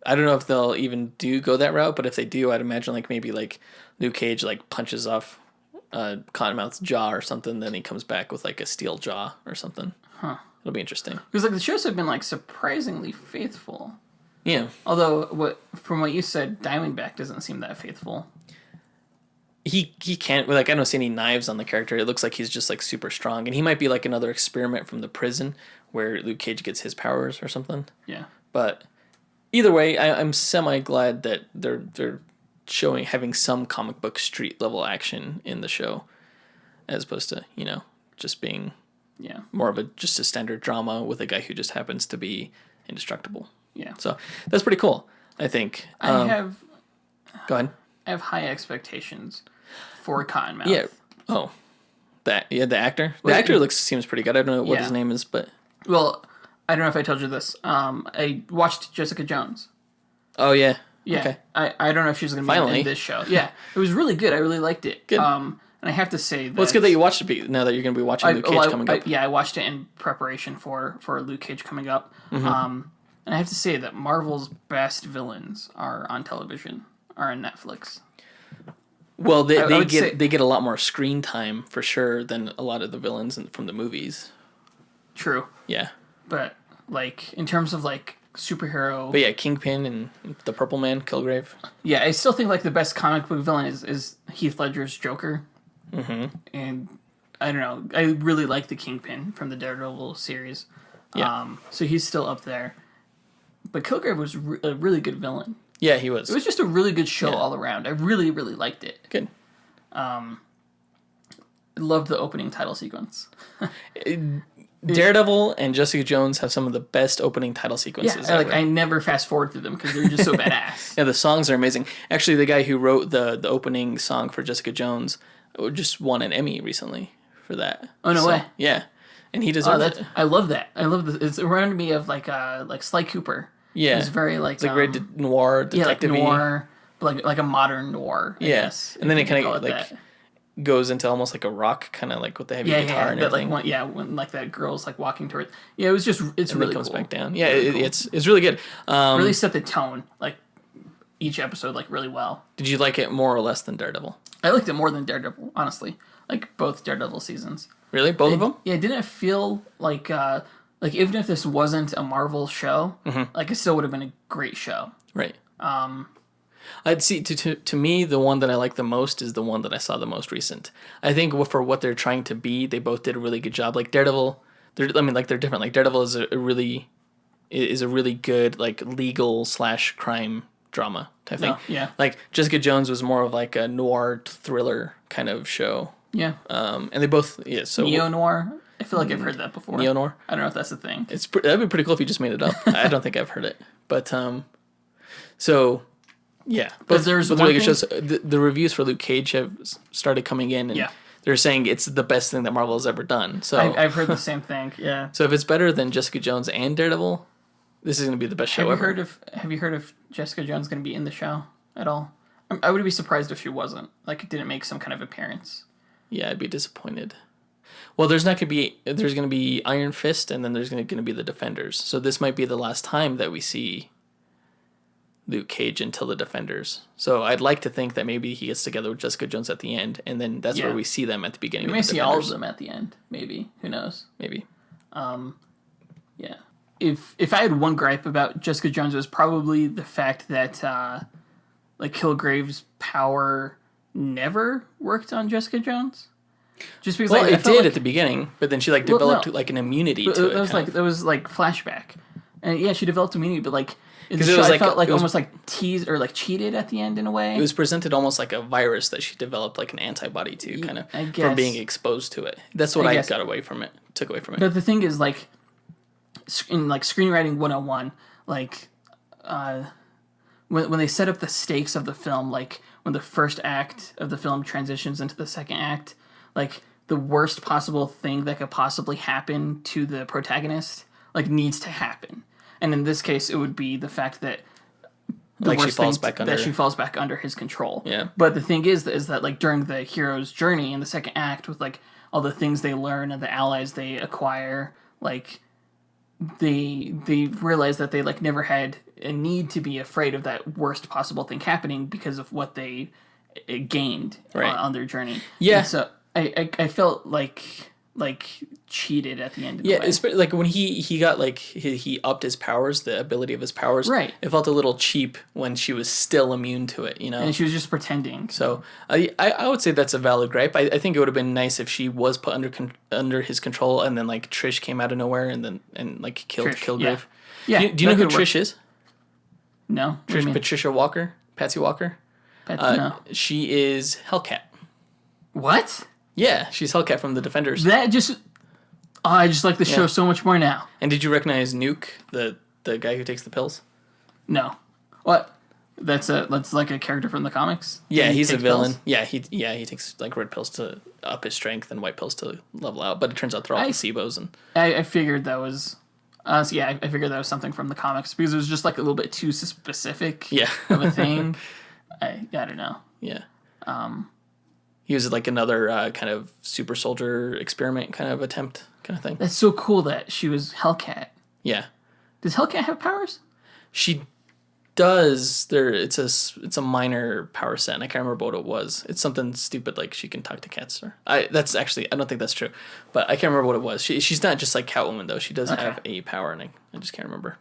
I don't know if they'll even go that route, but if they do, I'd imagine like maybe like Luke Cage like punches off Cottonmouth's jaw or something, then he comes back with like a steel jaw or something. Huh. It'll be interesting. Because like the shows have been like surprisingly faithful. Yeah. Although from what you said, Diamondback doesn't seem that faithful. He can't, like, I don't see any knives on the character. It looks like he's just like super strong, and he might be like another experiment from the prison where Luke Cage gets his powers or something. Yeah. But either way, I'm semi glad that they're having some comic book street level action in the show, as opposed to just being more of just a standard drama with a guy who just happens to be indestructible. Yeah. So that's pretty cool, I think. I have. Go ahead. I have high expectations for Cottonmouth. Yeah. Oh. The actor? The actor seems pretty good. I don't know what his name is, but... Well, I don't know if I told you this. I watched Jessica Jones. Oh, yeah. Yeah. Okay. I don't know if she's going to be in this show. Yeah. It was really good. I really liked it. Good. And I have to say that... Well, it's good that you watched it now that you're going to be watching Luke Cage coming up. I watched it in preparation for Luke Cage coming up. Mm-hmm. And I have to say that Marvel's best villains are on television, are on Netflix. Well, they get a lot more screen time for sure than a lot of the villains from the movies. True. Yeah. But like in terms of like superhero. But yeah, Kingpin and the Purple Man, Kilgrave. Yeah, I still think like the best comic book villain is Heath Ledger's Joker. Mm-hmm. And I don't know, I really like the Kingpin from the Daredevil series. Yeah. So he's still up there. But Kilgrave was a really good villain. Yeah, he was. It was just a really good show all around. I really, really liked it. Good. I loved the opening title sequence. Daredevil and Jessica Jones have some of the best opening title sequences ever. I never fast forward through them because they're just so badass. Yeah, the songs are amazing. Actually, the guy who wrote the opening song for Jessica Jones just won an Emmy recently for that. Oh, no way. Yeah. And he deserves it. I love that. I love this. It reminded me of like Sly Cooper. Yeah. It's very like... It's like very noir, detective-y. Yeah, like noir, but like a modern noir. Yes. And then it kind of like goes into almost like a rock, kind of like with the heavy guitar and everything. When like that girl's like walking toward... Yeah, it was just... It's and really comes cool. back down. Yeah, really cool. It's really good. Really set the tone. Like, each episode like really well. Did you like it more or less than Daredevil? I liked it more than Daredevil, honestly. Like both Daredevil seasons. Really, both of them? Yeah, it didn't feel like even if this wasn't a Marvel show, like it still would have been a great show. Right. I'd see to me the one that I like the most is the one that I saw the most recent. I think for what they're trying to be, they both did a really good job. Like Daredevil, they're different. Like Daredevil is a really good like legal / crime drama type thing. Oh, yeah. Like Jessica Jones was more of like a noir thriller kind of show. Yeah. And they both so neo noir. I feel like I've heard that before. Neo noir. I don't know if that's a thing. That'd be pretty cool if you just made it up. I don't think I've heard it, but so. Yeah, but there's really good shows. The reviews for Luke Cage have started coming in, and they're saying it's the best thing that Marvel has ever done. So I've heard the same thing. Yeah. So if it's better than Jessica Jones and Daredevil, this is going to be the best show ever. Have you heard if Jessica Jones going to be in the show at all? I would be surprised if she wasn't. Like, it didn't make some kind of appearance. Yeah, I'd be disappointed. Well, there's going to be Iron Fist, and then there's going to be the Defenders. So this might be the last time that we see Luke Cage until the Defenders. So I'd like to think that maybe he gets together with Jessica Jones at the end, and then that's where we see them at the beginning. We may see all of them at the end. Maybe. Who knows? Maybe. Yeah. If I had one gripe about Jessica Jones, it was probably the fact that like Kilgrave's power never worked on Jessica Jones. Just because it did at the beginning, but then she developed like an immunity to it. That was like flashback, and yeah, she developed immunity, but like. Because it felt almost like teased or like cheated at the end in a way. It was presented almost like a virus that she developed like an antibody to, kind of from being exposed to it. That's what I got away from it. Took away from it. But the thing is, like in like screenwriting 101, like when they set up the stakes of the film, like when the first act of the film transitions into the second act, like the worst possible thing that could possibly happen to the protagonist like needs to happen. And in this case, it would be the fact that she falls back under his control. Yeah. But the thing is that like during the hero's journey in the second act, with like all the things they learn and the allies they acquire, like they realize that they like never had a need to be afraid of that worst possible thing happening because of what they gained on their journey. Yeah. And so I felt like cheated at the end of the way. Yeah, like when he got like he upped his powers, the ability of his powers. Right. It felt a little cheap when she was still immune to it, you know. And she was just pretending. So I would say that's a valid gripe. I think it would have been nice if she was put under his control, and then like Trish came out of nowhere and killed Kilgrave. Yeah. Do you know who Trish is? No. Patricia Walker, Patsy Walker. No. She is Hellcat. What? Yeah, she's Hellcat from the Defenders. That just... Oh, I just like the show so much more now. And did you recognize Nuke, the guy who takes the pills? No. What? That's like a character from the comics? Yeah, he's a villain. Pills? Yeah, he takes like red pills to up his strength and white pills to level out. But it turns out they're all placebos. And I figured that was... I figured that was something from the comics because it was just like a little bit too specific of a thing. I don't know. Yeah. He was like another kind of super soldier experiment kind of attempt kind of thing. That's so cool that she was Hellcat. Yeah. Does Hellcat have powers? She does. It's a minor power set, and I can't remember what it was. It's something stupid like she can talk to cats. I don't think that's true, but I can't remember what it was. She's not just like Catwoman though. She does have a power, and I just can't remember.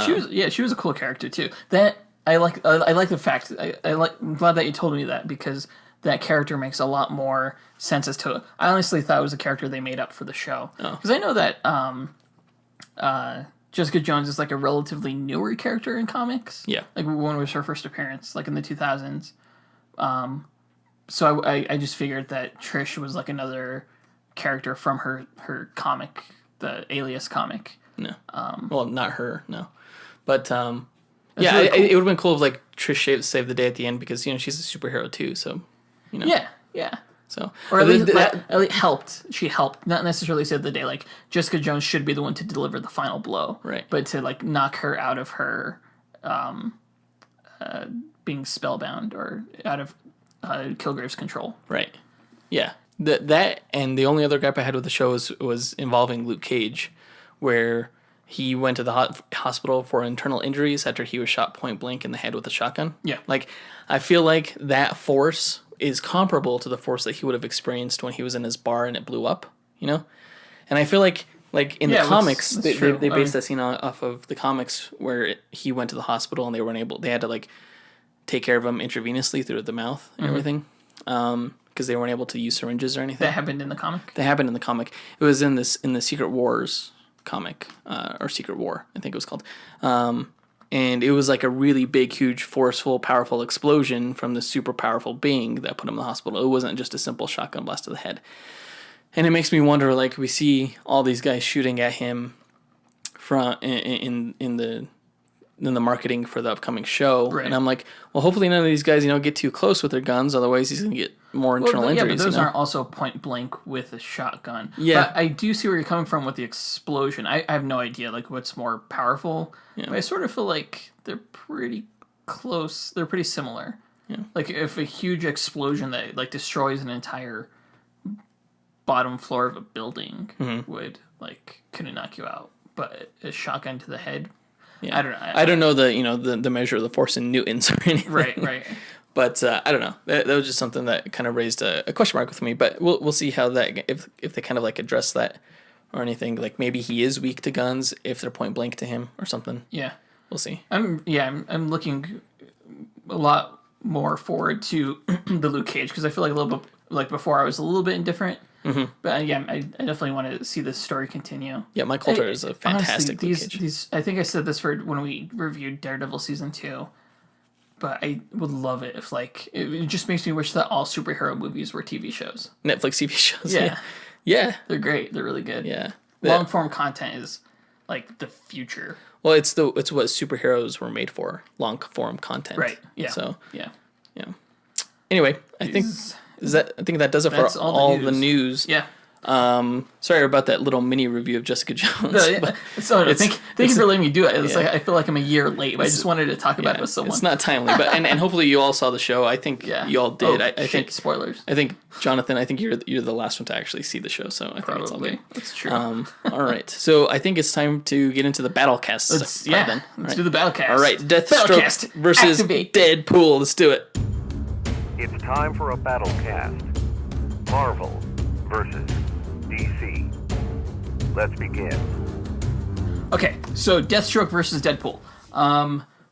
She was a cool character too. That I like the fact. I'm glad that you told me that because that character makes a lot more sense as to... I honestly thought it was a character they made up for the show. Because I know that Jessica Jones is like a relatively newer character in comics. Yeah. Like when was her first appearance, like in the 2000s. So I just figured that Trish was like another character from her comic, the Alias comic. No. Well, not her, no. But... really cool. It would have been cool if like Trish saved the day at the end because, you know, she's a superhero too, so... You know. Yeah. So, or at least helped. She helped, not necessarily saved the day. Like Jessica Jones should be the one to deliver the final blow, right? But to like knock her out of her being spellbound or out of Kilgrave's control, right? Yeah. That and the only other gripe I had with the show was involving Luke Cage, where he went to the hospital for internal injuries after he was shot point blank in the head with a shotgun. Yeah. Like, I feel like that force is comparable to the force that he would have experienced when he was in his bar and it blew up, you know? And I feel like in the comics, they based that scene off of the comics where he went to the hospital and they had to, like, take care of him intravenously through the mouth and everything. Because they weren't able to use syringes or anything. That happened in the comic? That happened in the comic. It was in the Secret Wars comic, or Secret War, I think it was called. And it was like a really big, huge, forceful, powerful explosion from the super powerful being that put him in the hospital. It wasn't just a simple shotgun blast to the head. And it makes me wonder, like, we see all these guys shooting at him from in the marketing for the upcoming show, right. And I'm like, well, hopefully none of these guys, get too close with their guns, otherwise he's gonna get more internal injuries. But those aren't also point blank with a shotgun. Yeah, but I do see where you're coming from with the explosion. I have no idea like what's more powerful. Yeah. But I sort of feel like they're pretty close. They're pretty similar. Yeah, like if a huge explosion that like destroys an entire bottom floor of a building would like couldn't knock you out, but a shotgun to the head. Yeah. I don't know. I don't know the measure of the force in newtons or anything. Right. But I don't know. That was just something that kind of raised a question mark with me. But we'll see how that if they kind of like address that or anything. Like maybe he is weak to guns if they're point blank to him or something. Yeah, we'll see. I'm looking a lot more forward to the Luke Cage because I feel like a little bit like before I was a little bit indifferent. Mm-hmm. But yeah, I definitely want to see this story continue. Yeah, Mike Coulter is a fantastic honestly, Luke Cage. These, I think I said this for when we reviewed Daredevil season 2, but I would love it if like it just makes me wish that all superhero movies were TV shows. Netflix TV shows. Yeah, they're great. They're really good. Yeah, long form content is like the future. Well, it's what superheroes were made for. Long form content. Right. Yeah. So yeah. Anyway, I think that does it for all the news. Yeah. Sorry about that little mini review of Jessica Jones. Thank you for letting me do it. It's like I feel like I'm a year late, but I just wanted to talk about it with someone. It's not timely, but and hopefully you all saw the show. I think you all did. I think spoilers. I think Jonathan. I think you're the last one to actually see the show, so I think it's all good. That's true. All right, so I think it's time to get into the Battlecast. Let's do the Battlecast. All right, Deathstroke versus Deadpool. Let's do it. It's time for a Battlecast. Marvel versus DC. Let's begin. Okay, so Deathstroke versus Deadpool.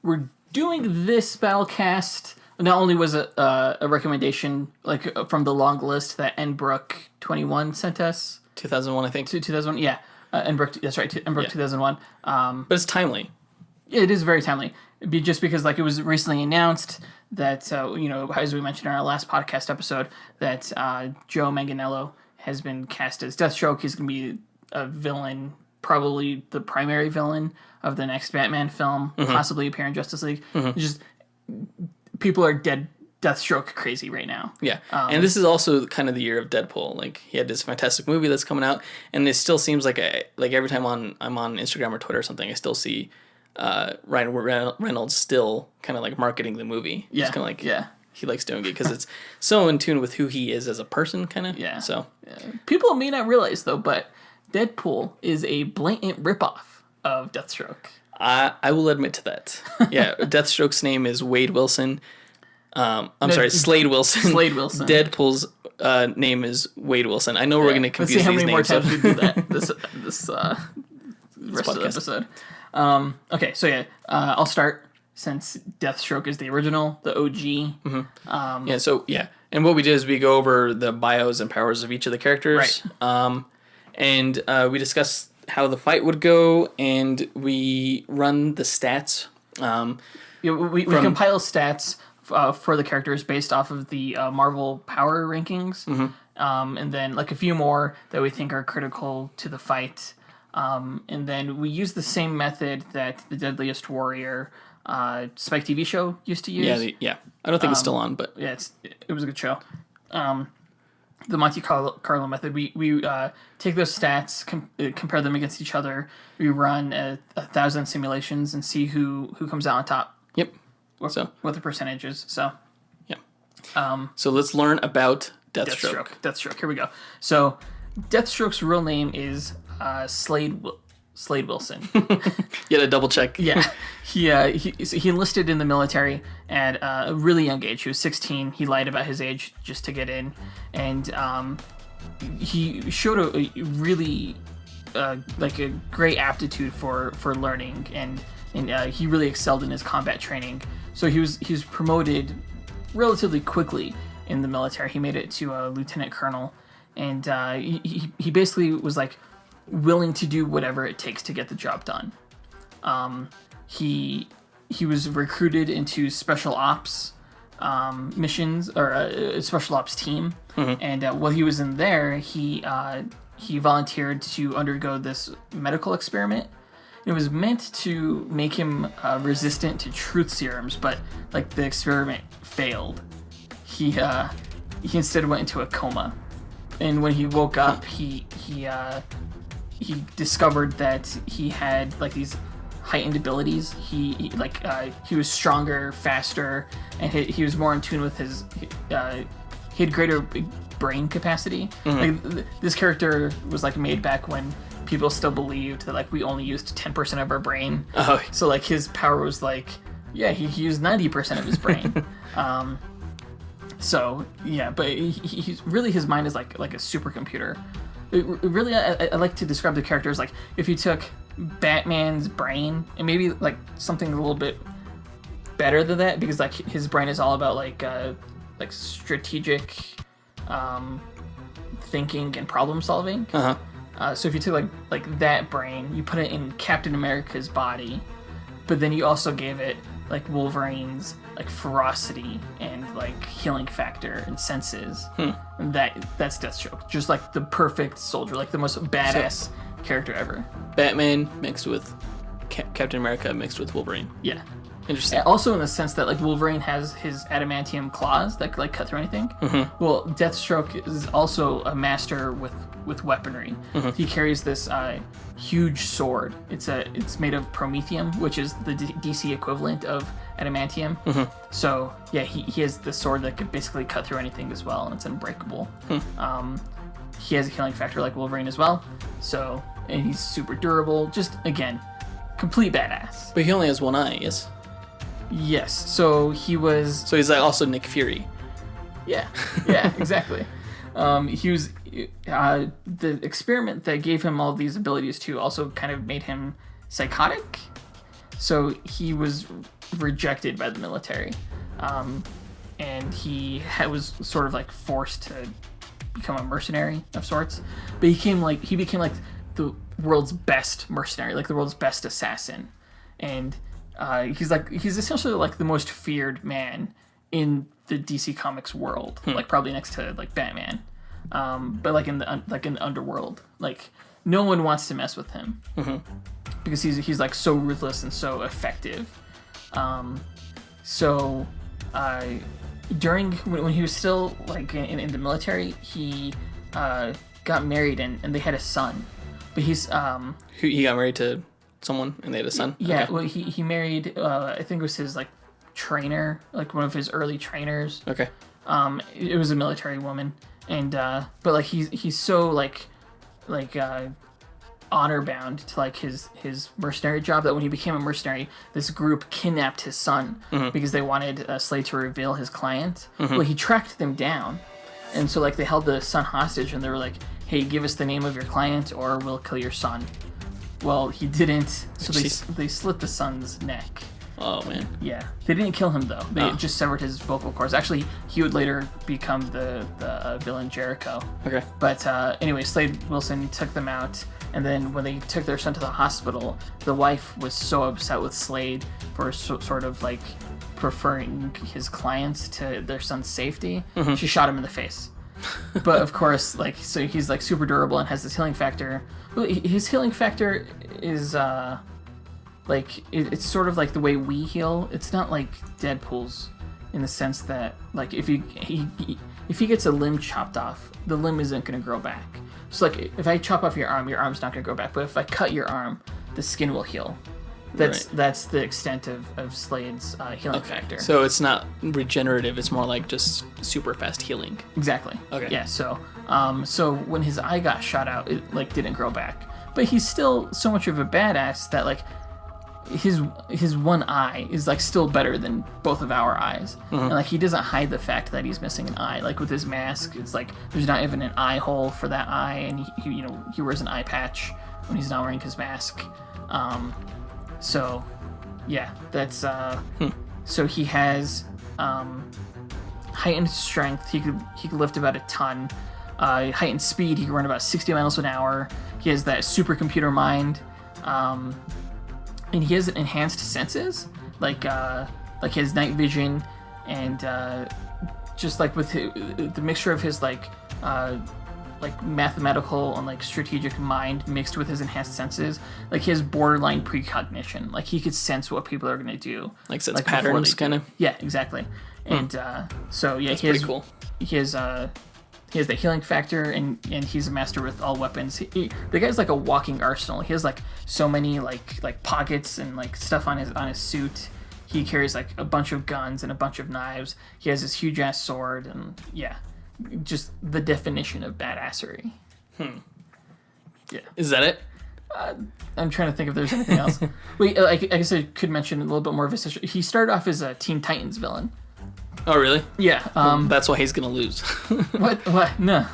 We're doing this Battlecast. Not only was it a recommendation like from the long list that Nbrook21 sent us. 2001, I think. 2001, yeah. Nbrook, that's right, Nbrook 2001. But it's timely. It is very timely. Just because like it was recently announced that, as we mentioned in our last podcast episode, that Joe Manganiello has been cast as Deathstroke. He's going to be a villain, probably the primary villain of the next Batman film, possibly appear in Justice League. Just people are Deathstroke crazy right now. Yeah, and this is also kind of the year of Deadpool. Like he had this fantastic movie that's coming out, and it still seems like every time I'm on Instagram or Twitter or something, I still see Ryan Reynolds still kind of like marketing the movie. Yeah, kind of like he likes doing it because it's so in tune with who he is as a person, kind of. Yeah. So people may not realize though, but Deadpool is a blatant ripoff of Deathstroke. I will admit to that. Yeah, Deathstroke's name is Wade Wilson. Slade Wilson. Slade Wilson. Deadpool's name is Wade Wilson. I know we're going to confuse these names. Let's see how many more times we do that this rest of the episode. Okay, so I'll start since Deathstroke is the original, the OG. And what we did is we go over the bios and powers of each of the characters. Right. And we discuss how the fight would go, and we run the stats. We compile stats for the characters based off of the Marvel Power Rankings, and then like a few more that we think are critical to the fight. And then we use the same method that the Deadliest Warrior Spike TV show used to use. I don't think it's still on, but it was a good show. The Monte Carlo method. We take those stats, compare them against each other. We run 1,000 simulations and see who comes out on top. Yep. What the percentage is. So. Yeah. So let's learn about Deathstroke. Deathstroke. Here we go. So Deathstroke's real name is Slade Slade Wilson. You had to double check. Yeah, he enlisted in the military at a really young age. He was 16. He lied about his age just to get in, and he showed a really like a great aptitude for learning, and he really excelled in his combat training. So he was promoted relatively quickly in the military. He made it to a lieutenant colonel, and he basically was like willing to do whatever it takes to get the job done. He was recruited into special ops missions, or a special ops team, and while he was in there, he volunteered to undergo this medical experiment. It was meant to make him resistant to truth serums, but like the experiment failed. He instead went into a coma, and when he woke up, he discovered that he had like these heightened abilities. He was stronger, faster, and he was more in tune with his. He had greater brain capacity. Like this character was like made back when people still believed that like we only used 10% of our brain. Oh. So like his power was like, yeah, he used 90% of his brain. So yeah, but he's really, his mind is like a supercomputer. Really, I like to describe the character as like if you took Batman's brain and maybe like something a little bit better than that, because like his brain is all about like strategic thinking and problem solving. So if you took like that brain, you put it in Captain America's body, but then you also gave it like Wolverine's like ferocity and like healing factor and senses. And that's Deathstroke. Just like the perfect soldier, like the most badass character ever. Batman mixed with Captain America mixed with Wolverine. Yeah. Interesting. Also in the sense that like Wolverine has his adamantium claws that like cut through anything. Well, Deathstroke is also a master with weaponry. He carries this huge sword. It's made of promethium, which is the DC equivalent of adamantium. So yeah, he has this sword that could basically cut through anything as well, and it's unbreakable. He has a healing factor like Wolverine as well. So, and he's super durable. Just again, complete badass. But he only has one eye, yes? Yes. So he was. So he's like also Nick Fury. Yeah, exactly. He was the experiment that gave him all these abilities too also kind of made him psychotic. So he was rejected by the military, and he was sort of like forced to become a mercenary of sorts. But he became like the world's best mercenary, like the world's best assassin, and he's essentially like the most feared man in the DC Comics world, like probably next to like Batman, but like in the underworld, like no one wants to mess with him because he's like so ruthless and so effective. During when he was still like in the military, he got married and they had a son, but he got married to someone and they had a son. Yeah, okay. Well, he married I think it was his like trainer, like one of his early trainers. Okay. It was a military woman, and but like he's so like honor bound to like his mercenary job that when he became a mercenary, this group kidnapped his son because they wanted Slade to reveal his client. Well, he tracked them down, and so like they held the son hostage, and they were like, "Hey, give us the name of your client, or we'll kill your son." Well, he didn't, so they slit the son's neck. Oh man. Yeah, they didn't kill him though. They just severed his vocal cords. Actually, he would later become the villain Jericho. Okay. But anyway, Slade Wilson took them out, and then when they took their son to the hospital, the wife was so upset with Slade for sort of like preferring his clients to their son's safety. She shot him in the face. But of course, like, so he's like super durable and has this healing factor. Well, his healing factor is like it's sort of like the way we heal. It's not like Deadpool's in the sense that like if he gets a limb chopped off, the limb isn't going to grow back. So like if I chop off your arm's not going to grow back. But if I cut your arm, the skin will heal. That's the extent of Slade's healing factor. So it's not regenerative. It's more like just super fast healing. Exactly. Okay. Yeah. So so when his eye got shot out, it like didn't grow back. but he's still so much of a badass that like his one eye is like still better than both of our eyes. And like he doesn't hide the fact that he's missing an eye. Like with his mask, it's like there's not even an eye hole for that eye, and he wears an eye patch when he's not wearing his mask. So yeah, that's so he has heightened strength. He could lift about a ton. Heightened speed. He can run about 60 miles an hour. He has that supercomputer mind. And he has enhanced senses, like his night vision, and just like with the mixture of his like mathematical and like strategic mind mixed with his enhanced senses, like he has borderline precognition. Like he could sense what people are gonna do, like sense patterns, kind of. Yeah, exactly. And so yeah, that's pretty cool. He has the healing factor, and he's a master with all weapons. The guy's like a walking arsenal. He has like so many like pockets and like stuff on his suit. He carries like a bunch of guns and a bunch of knives. He has this huge ass sword, and yeah, just the definition of badassery. Yeah. Is that it? I'm trying to think if there's anything else. Wait, I guess I could mention a little bit more of his history. He started off as a Teen Titans villain. Oh, really? Yeah. That's why he's gonna lose. What? No.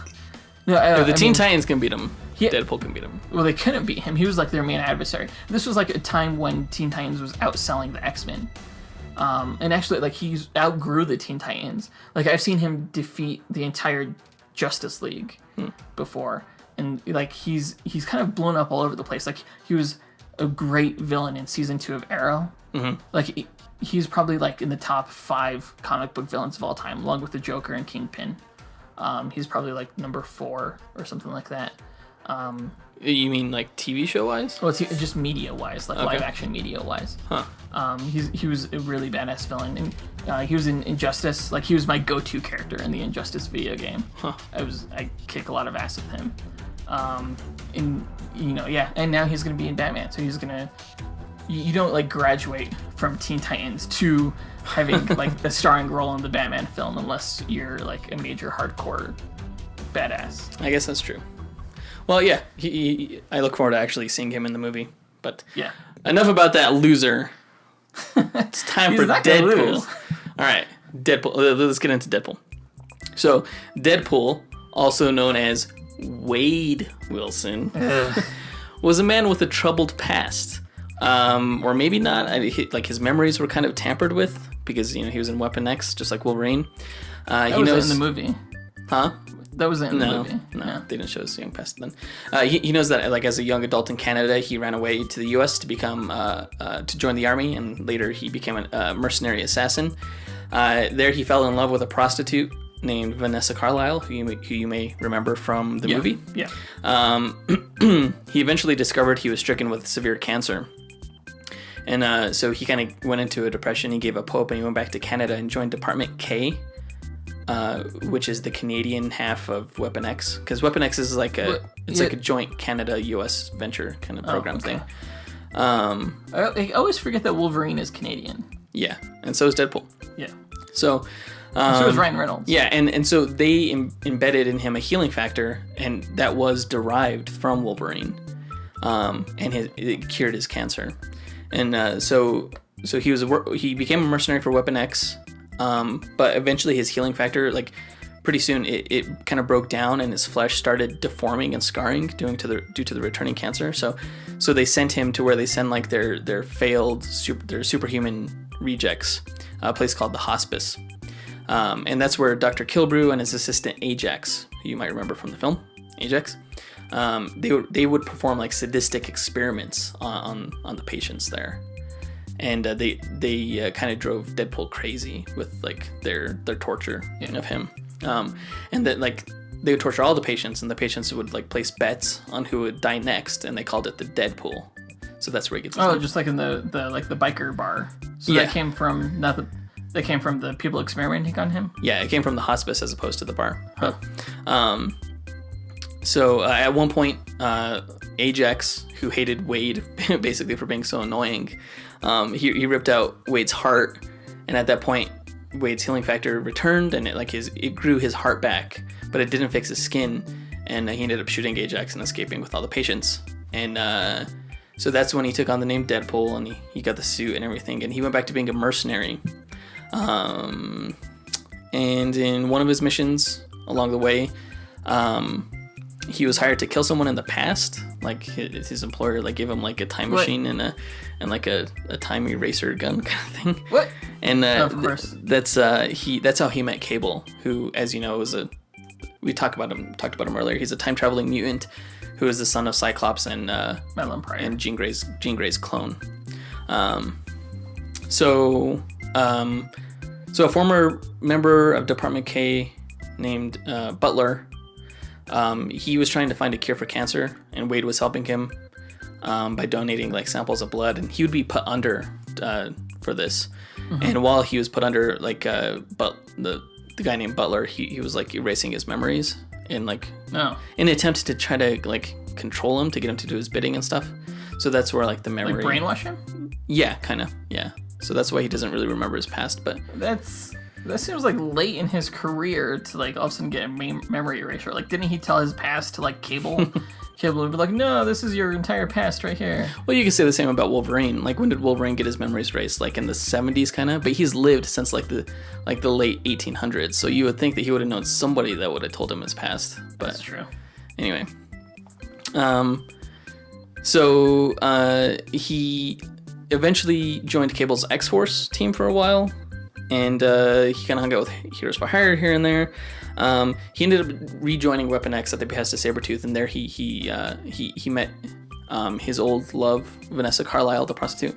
If the Teen Titans can beat him, Deadpool can beat him. Well, they couldn't beat him. He was like their main adversary. This was like a time when Teen Titans was outselling the X-Men. And actually, like, he outgrew the Teen Titans. Like, I've seen him defeat the entire Justice League before. And, like, he's kind of blown up all over the place. Like, he was a great villain in Season 2 of Arrow. Like, he's probably, like, in the top 5 comic book villains of all time, along with the Joker and Kingpin. He's probably, like, number 4 or something like that. You mean, like, TV show-wise? Well, it's just media-wise, like, live-action media-wise. He was a really badass villain. And he was in Injustice. Like, he was my go-to character in the Injustice video game. I kick a lot of ass with him. And, you know, yeah. And now he's going to be in Batman. So he's going to... You don't, like, graduate from Teen Titans to having, like, a starring role in the Batman film unless you're, like, a major hardcore badass. I guess that's true. Well, yeah, I look forward to actually seeing him in the movie. But yeah, enough about that loser. It's time for Deadpool. All right, Deadpool. Let's get into Deadpool. So, Deadpool, also known as Wade Wilson, was a man with a troubled past. Or maybe not. Like, his memories were kind of tampered with because, you know, he was in Weapon X, just like Wolverine. He knows in the movie. Huh? That wasn't in the movie. No, they didn't show his young past then. He knows that, like, as a young adult in Canada, he ran away to the U.S. to become to join the army, and later he became a mercenary assassin. There, he fell in love with a prostitute named Vanessa Carlyle, who you may remember from the movie. Yeah. He eventually discovered he was stricken with severe cancer, and so he kind of went into a depression. He gave up hope, and he went back to Canada and joined Department K. Which is the Canadian half of Weapon X, because Weapon X is like like a joint Canada-U.S. venture kind of program thing. I always forget that Wolverine is Canadian. Yeah, and so is Deadpool. Yeah. So is Ryan Reynolds. Yeah, and so they embedded in him a healing factor, and that was derived from Wolverine, and it cured his cancer, and so he became a mercenary for Weapon X. But eventually his healing factor, like, pretty soon it kind of broke down and his flesh started deforming and scarring due to the returning cancer. So they sent him to where they send, like, their failed their superhuman rejects, a place called the Hospice. And that's where Dr. Kilbrew and his assistant Ajax, who you might remember from the film Ajax, they would perform, like, sadistic experiments on the patients there. And they kind of drove Deadpool crazy with, like, their torture of him, and that, like, they would torture all the patients, and the patients would, like, place bets on who would die next, and they called it the Deadpool. So that's where he gets his name. Just like in the biker bar. So yeah. That came from the people experimenting on him. Yeah, it came from the hospice as opposed to the bar. So at one point, Ajax, who hated Wade basically for being so annoying, he ripped out Wade's heart, and at that point, Wade's healing factor returned, and it grew his heart back, but it didn't fix his skin, and he ended up shooting Ajax and escaping with all the patients. And so that's when he took on the name Deadpool, and he got the suit and everything, and he went back to being a mercenary. And in one of his missions along the way, he was hired to kill someone in the past. Like his employer like gave him like a time machine and like a time eraser gun kind of thing. What? And of course, that's how he met Cable, who, as you know, we talked about him earlier. He's a time traveling mutant who is the son of Cyclops and Jean Grey's clone. So a former member of Department K named Butler, he was trying to find a cure for cancer, and Wade was helping him by donating like samples of blood, and he would be put under for this. Mm-hmm. And while he was put under, like but the guy named Butler, he was like erasing his memories in like in an attempt to try to like control him, to get him to do his bidding and stuff. So that's where like the memory, like brainwash him. Yeah, kind of. Yeah. So that's why he doesn't really remember his past. But that seems like late in his career to like all of a sudden get a memory erasure. Like, didn't he tell his past to like Cable? Cable would be like, "No, this is your entire past right here." Well, you can say the same about Wolverine. Like, when did Wolverine get his memories erased? Like in the 70s, kind of. But he's lived since like the late 1800s. So you would think that he would have known somebody that would have told him his past. But that's true. Anyway, so he eventually joined Cable's X-Force team for a while, and he kind of hung out with Heroes for Hire here and there. He ended up rejoining Weapon X at the behest of Sabretooth, and there he met his old love, Vanessa Carlyle, the prostitute.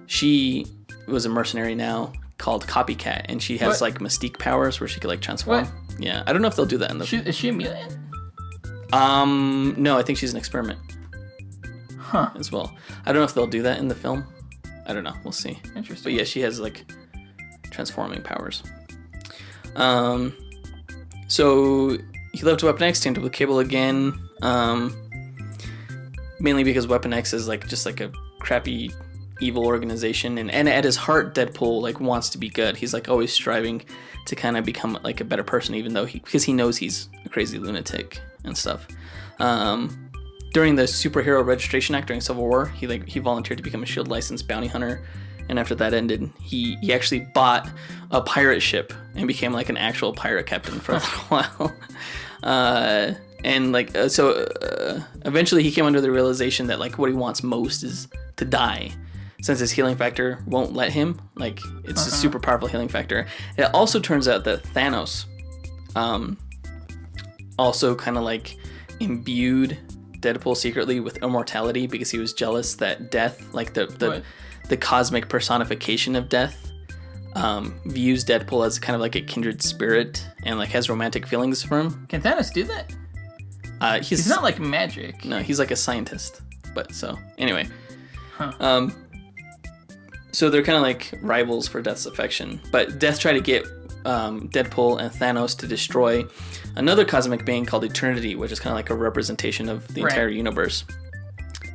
She was a mercenary now called Copycat, and she has like mystique powers where she could like transform. What? Yeah, I don't know if they'll do that in the. Is she a mutant? No, I think she's an experiment. Huh. As well. I don't know if they'll do that in the film. I don't know. We'll see. Interesting. But yeah, she has like transforming powers. So he left Weapon X, teamed up with Cable again. Mainly because Weapon X is like just like a crappy evil organization, and at his heart, Deadpool like wants to be good. He's like always striving to kind of become like a better person, even though because he knows he's a crazy lunatic and stuff. During the Superhero Registration Act during Civil War, he volunteered to become a S.H.I.E.L.D. licensed bounty hunter, and after that ended, he actually bought a pirate ship and became like an actual pirate captain for a little while. Eventually he came under the realization that like what he wants most is to die, since his healing factor won't let him. Like it's a super powerful healing factor. It also turns out that Thanos also kind of like imbued Deadpool secretly with immortality, because he was jealous that death, like the cosmic personification of death, views Deadpool as kind of like a kindred spirit and like has romantic feelings for him. Can Thanos do that? He's not like magic. No, he's like a scientist. But so anyway, so they're kind of like rivals for Death's affection. But Death tried to get Deadpool and Thanos to destroy another cosmic being called Eternity, which is kind of like a representation of the entire universe.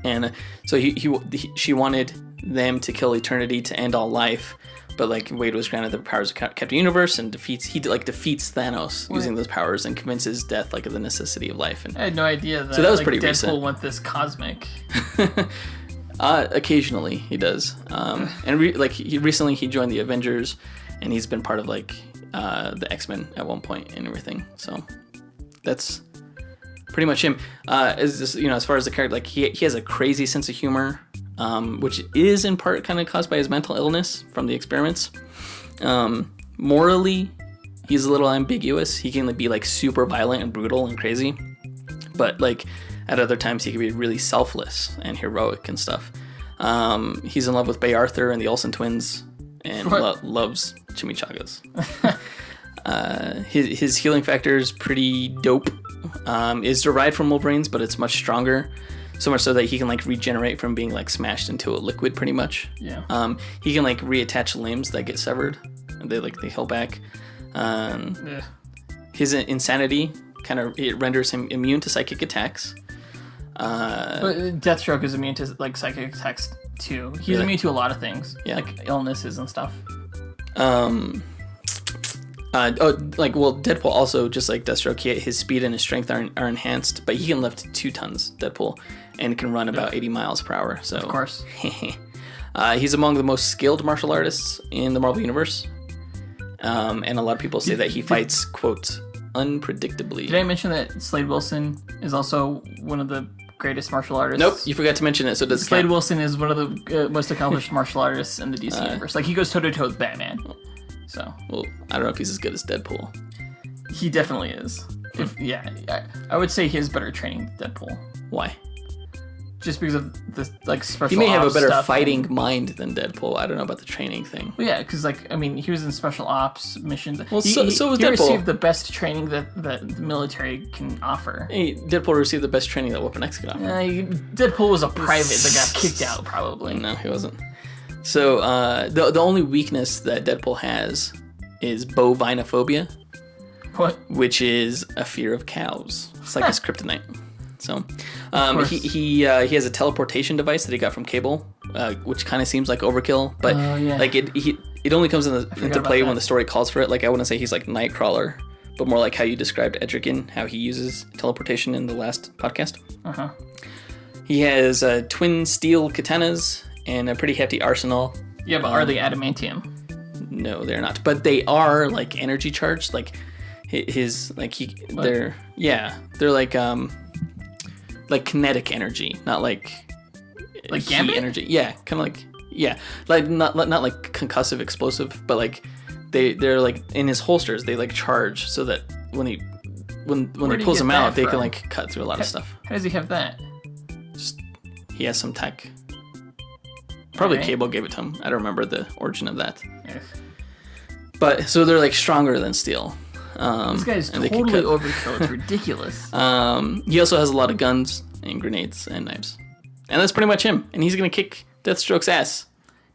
And so she wanted them to kill Eternity to end all life, but like Wade was granted the powers of Captain Universe and defeats Thanos using those powers and convinces Death like of the necessity of life. And I had no idea that. So that was like, pretty Deadpool recent. went this cosmic. Occasionally he does, and recently he joined the Avengers, and he's been part of like the X-Men at one point and everything. So that's pretty much him. As far as the character, like he has a crazy sense of humor, which is in part kind of caused by his mental illness from the experiments. Morally, he's a little ambiguous. He can be like super violent and brutal and crazy, but like at other times he can be really selfless and heroic and stuff. He's in love with Bay Arthur and the Olsen twins, and loves chimichangas. His healing factor is pretty dope. Is derived from Wolverine's, but it's much stronger. So much so that he can like regenerate from being like smashed into a liquid, pretty much. Yeah. He can like reattach limbs that get severed, and they heal back. His insanity kind of renders him immune to psychic attacks. But Deathstroke is immune to like psychic attacks too. He's immune to a lot of things, like illnesses and stuff. Deadpool also, just like Deathstroke, his speed and his strength are enhanced, but he can lift 2 tons, Deadpool, and can run about 80 miles per hour. So of course. He's among the most skilled martial artists in the Marvel Universe. And a lot of people say that he fights, quote, unpredictably. Did I mention that Slade Wilson is also one of the greatest martial artists? Nope, you forgot to mention it, so it doesn't Slade count. Wilson is one of the most accomplished martial artists in the DC universe. Like, he goes toe-to-toe with Batman. So. Well, I don't know if he's as good as Deadpool. He definitely is. I would say he has better training than Deadpool. Why? Just because of the special. He may have a better stuff fighting mind than Deadpool. I don't know about the training thing. Well, yeah, because he was in special ops missions. Well, so was he Deadpool. received the best training that the military can offer. Hey, Deadpool received the best training that Weapon X could offer. Deadpool was a private that got kicked out, probably. No, he wasn't. So the only weakness that Deadpool has is bovinophobia. What? Which is a fear of cows. It's like his kryptonite. So he has a teleportation device that he got from Cable, which kind of seems like overkill, but like it only comes into play when the story calls for it. Like, I wouldn't say he's like Nightcrawler, but more like how you described Etrigan, how he uses teleportation in the last podcast. He has twin steel katanas and a pretty hefty arsenal. Yeah, but are they adamantium? No, they're not. But they are like energy charged. Like they're like kinetic energy, not like heat Gambit energy. Yeah, kind of like not like concussive explosive, but like they're like in his holsters. They like charge so that when he pulls them out, they can like cut through a lot of stuff. How does he have that? Just he has some tech. Probably Cable gave it to him. I don't remember the origin of that. Yes. But so they're like stronger than steel. This guy's totally overkill. It's ridiculous. He also has a lot of guns and grenades and knives. And that's pretty much him. And he's going to kick Deathstroke's ass.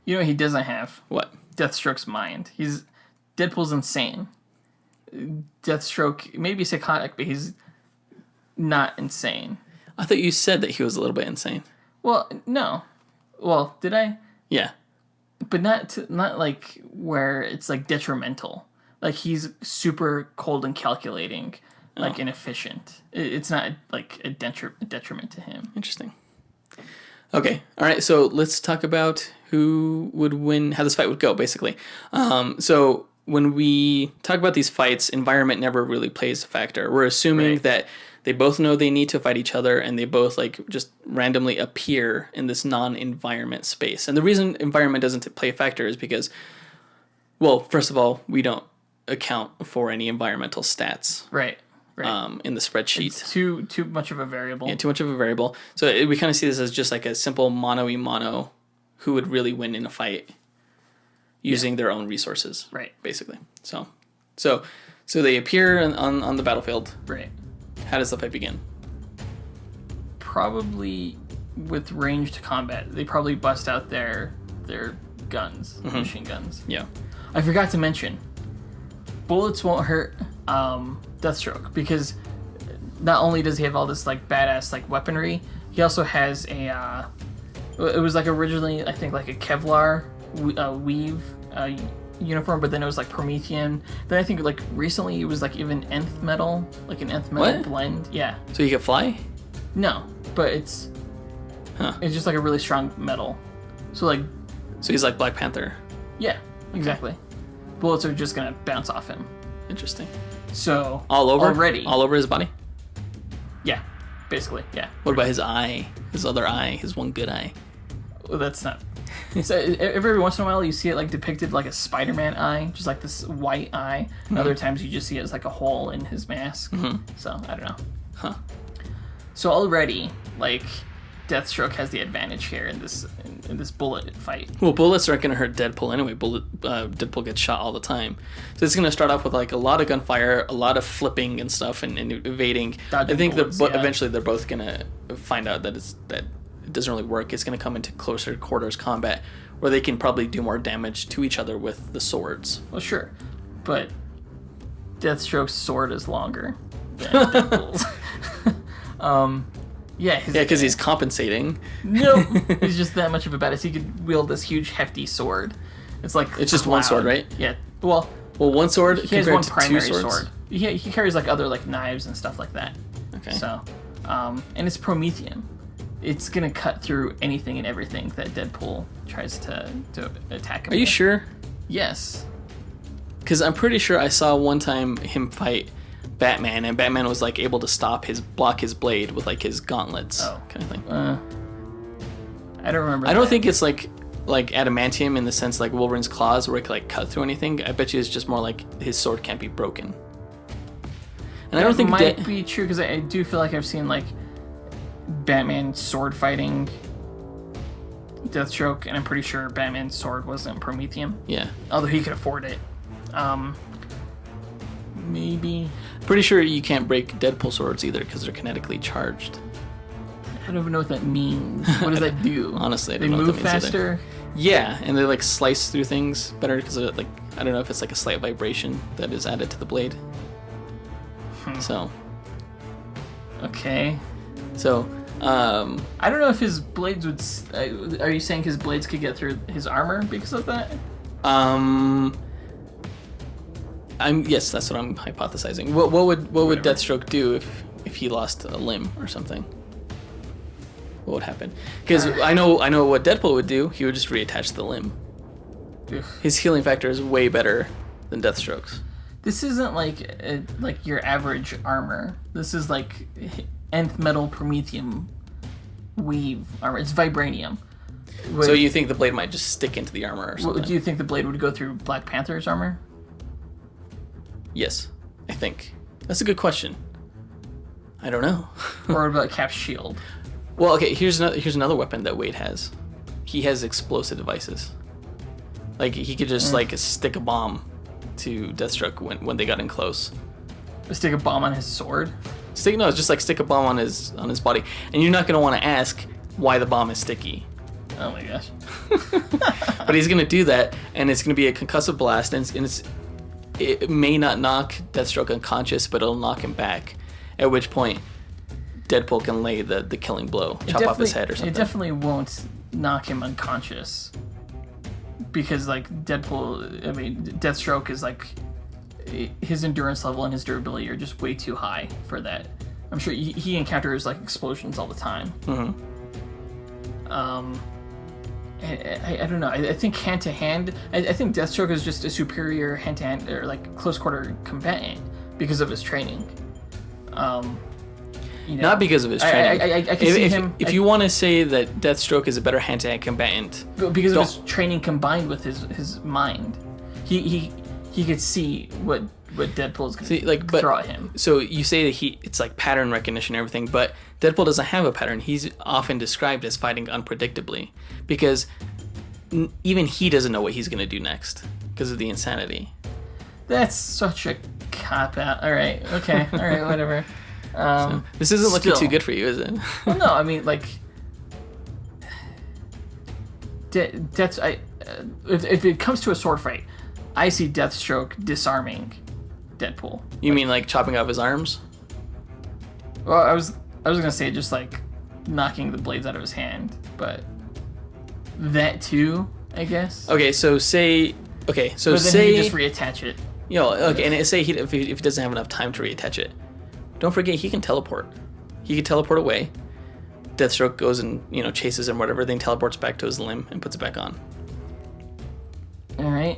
You know what he doesn't have? What? Deathstroke's mind. Deadpool's insane. Deathstroke may be psychotic, but he's not insane. I thought you said that he was a little bit insane. Well, no. Well, did I? Yeah. But not like where it's like detrimental. Like, he's super cold and calculating, like inefficient. It's not like a detriment to him. Interesting. Okay, all right. So let's talk about who would win, how this fight would go, basically. So when we talk about these fights, environment never really plays a factor. We're assuming that they both know they need to fight each other, and they both like just randomly appear in this non-environment space. And the reason environment doesn't play a factor is because, well, first of all, we don't account for any environmental stats. Right. In the spreadsheet. It's too much of a variable. Yeah, too much of a variable. So we kind of see this as just like a simple mono-y-mono who would really win in a fight using their own resources. Right. Basically. So they appear on the battlefield. Right. How does the fight begin? Probably with ranged combat. They probably bust out their guns, machine guns. Yeah. I forgot to mention, bullets won't hurt Deathstroke, because not only does he have all this like badass like weaponry, he also has a it was like originally I think like a Kevlar weave uniform, but then it was like Promethean. Then I think like recently it was like even nth metal, like an nth metal blend. Yeah. So he can fly? No, but it's just like a really strong metal. So he's like Black Panther. Yeah, exactly. Bullets are just gonna bounce off him. Interesting. So all over already, all over his body. Yeah, basically, yeah. What about his eye? His other eye? His one good eye? Well, that's not. So every once in a while, you see it like depicted like a Spider-Man eye, just like this white eye. And other times, you just see it as like a hole in his mask. So I don't know. Huh. So already, like, Deathstroke has the advantage here in this bullet fight. Well, bullets aren't going to hurt Deadpool anyway. Deadpool gets shot all the time. So it's going to start off with like a lot of gunfire, a lot of flipping and stuff, and evading. Dodging I think bullets, eventually they're both going to find out that it doesn't really work. It's going to come into closer quarters combat where they can probably do more damage to each other with the swords. Well, sure, but Deathstroke's sword is longer than Deadpool's. Yeah, because he's compensating. No, he's just that much of a badass. He could wield this huge, hefty sword. It's like it's just one sword, right? Yeah. Well, Well, one sword he has compared one to primary two swords? sword. He carries like other like knives and stuff like that. Okay. So, and it's Prometheum. It's gonna cut through anything and everything that Deadpool tries to attack him. Are you with. sure? Yes. Because I'm pretty sure I saw one time him fight Batman, and Batman was like able to block his blade with like his gauntlets, kind of thing. I don't remember. I don't think it's like adamantium in the sense like Wolverine's claws where it can like cut through anything. I bet you it's just more like his sword can't be broken. And I don't think that might be true because I do feel like I've seen like Batman sword fighting Deathstroke, and I'm pretty sure Batman's sword wasn't Prometheum. Yeah. Although he could afford it. Maybe. Pretty sure you can't break Deadpool swords either because they're kinetically charged. I don't even know what that means. What does that do? Honestly, I they don't know what move that means faster. Either. Yeah, and they like slice through things better because of like I don't know if it's like a slight vibration that is added to the blade. So. Okay. So. I don't know if his blades would. Are you saying his blades could get through his armor because of that? Yes, that's what I'm hypothesizing. What would Deathstroke do if he lost a limb or something? What would happen? Because I know what Deadpool would do. He would just reattach the limb. Oof. His healing factor is way better than Deathstroke's. This isn't like your average armor. This is like nth metal Prometheum weave armor. It's vibranium. So you think the blade might just stick into the armor or something? Do you think the blade would go through Black Panther's armor? Yes, I think. That's a good question. I don't know. Or about Cap's shield? Well, okay, here's another weapon that Wade has. He has explosive devices. Like, he could just, like, stick a bomb to Deathstroke when they got in close. Stick a bomb on his sword? It's just like stick a bomb on his body. And you're not going to want to ask why the bomb is sticky. Oh my gosh. But he's going to do that, and it's going to be a concussive blast, and it may not knock Deathstroke unconscious, but it'll knock him back. At which point, Deadpool can lay the killing blow, chop off his head or something. It definitely won't knock him unconscious. Because, like, Deathstroke is, like, his endurance level and his durability are just way too high for that. I'm sure he encounters, like, explosions all the time. Mm-hmm. I don't know. I think hand-to-hand... I think Deathstroke is just a superior hand-to-hand, or, like, close-quarter combatant because of his training. Not because of his training. I can see him... If you want to say that Deathstroke is a better hand-to-hand combatant... Because of his training combined with his mind. He could see what Deadpool is going to throw at him. So you say that it's like pattern recognition and everything, but Deadpool doesn't have a pattern. He's often described as fighting unpredictably because even he doesn't know what he's going to do next because of the insanity. That's such a cop-out. All right, okay, all right, whatever. So this isn't looking too good for you, is it? Well, no, I mean, like, if it comes to a sword fight, I see Deathstroke disarming Deadpool. You mean like chopping off his arms? Well, I was gonna say just like knocking the blades out of his hand, but that too, I guess. Okay, so say. Okay, so but then say. he just reattach it. Okay, and say if he doesn't have enough time to reattach it, don't forget he can teleport. He can teleport away. Deathstroke goes and chases him, whatever. Then teleports back to his limb and puts it back on. All right.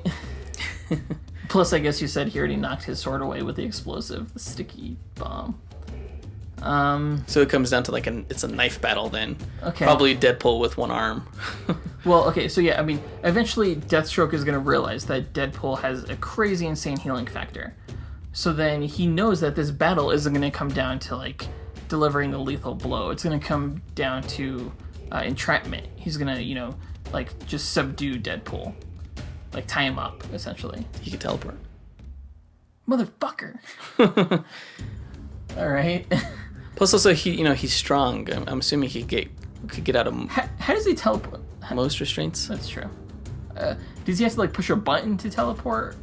Plus, I guess you said he already knocked his sword away with the sticky bomb. So it comes down to it's a knife battle then. Okay. Probably Deadpool with one arm. Well, okay, so yeah, I mean, eventually Deathstroke is going to realize that Deadpool has a crazy, insane healing factor. So then he knows that this battle isn't going to come down to, like, delivering a lethal blow. It's going to come down to entrapment. He's going to, just subdue Deadpool. Like, tie him up, essentially. He could teleport. Motherfucker. All right. Plus, also, he's strong. I'm assuming he could get out of how does he teleport? Most restraints. That's true. Does he have to, like, push a button to teleport?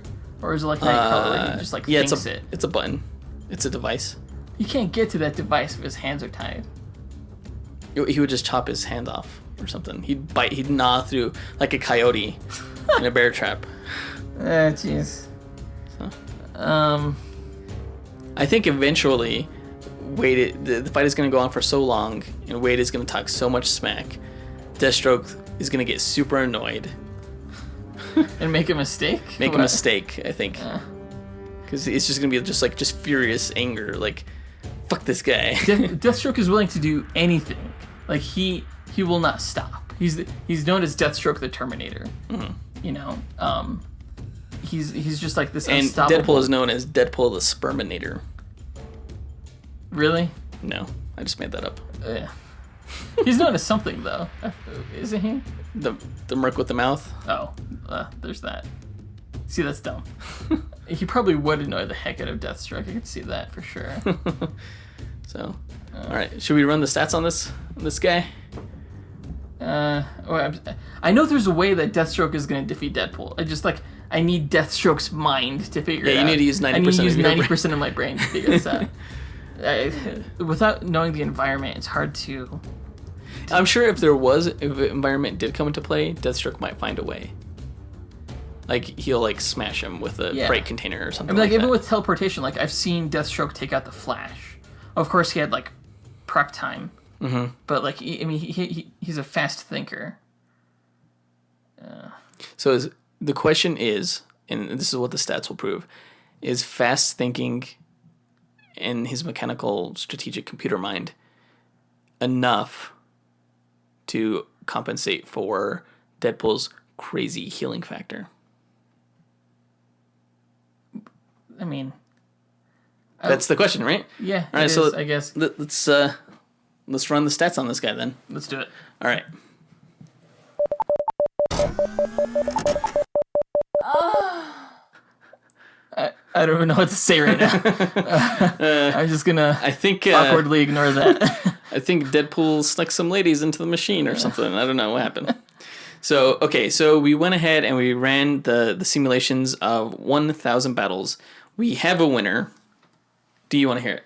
Or is it like Nightcrawler where he just, like, thinks it? It's a button. It's a device. He can't get to that device if his hands are tied. He would just chop his hand off or something. He'd gnaw through like a coyote in a bear trap. Jeez. So. I think eventually, the fight is going to go on for so long, and Wade is going to talk so much smack. Deathstroke is going to get super annoyed and make a mistake. A mistake, I think, because it's just going to be just furious anger, like, fuck this guy. Deathstroke is willing to do anything. Like he will not stop. He's known as Deathstroke the Terminator. Mm-hmm. You know, he's just like this. And unstoppable. Deadpool is known as Deadpool the Sperminator. Really? No, I just made that up. Yeah. He's known as something though, isn't he? The merc with the mouth. Oh, there's that. See, that's dumb. He probably would annoy the heck out of Deathstroke. I could see that for sure. So, all right, should we run the stats on this guy? I know there's a way that Deathstroke is going to defeat Deadpool. I need Deathstroke's mind to figure it out. Yeah, you need to use 90%. I need to use 90% of my brain to figure this out. Without knowing the environment, it's hard to. I'm sure if the environment did come into play, Deathstroke might find a way. Like he'll smash him with a freight container or something. Even that. With teleportation, I've seen Deathstroke take out the Flash. Of course, he had prep time. Mm-hmm. But he's a fast thinker. So the question is, and this is what the stats will prove, is fast thinking and his mechanical strategic computer mind enough to compensate for Deadpool's crazy healing factor? I mean, that's the question, right? Yeah. All right, so I guess let's run the stats on this guy then. Let's do it. All right. I don't even know what to say right now. I'm just gonna awkwardly ignore that. I think Deadpool snuck some ladies into the machine or something. I don't know what happened. So we went ahead and we ran the simulations of 1,000 battles. We have a winner. Do you want to hear it?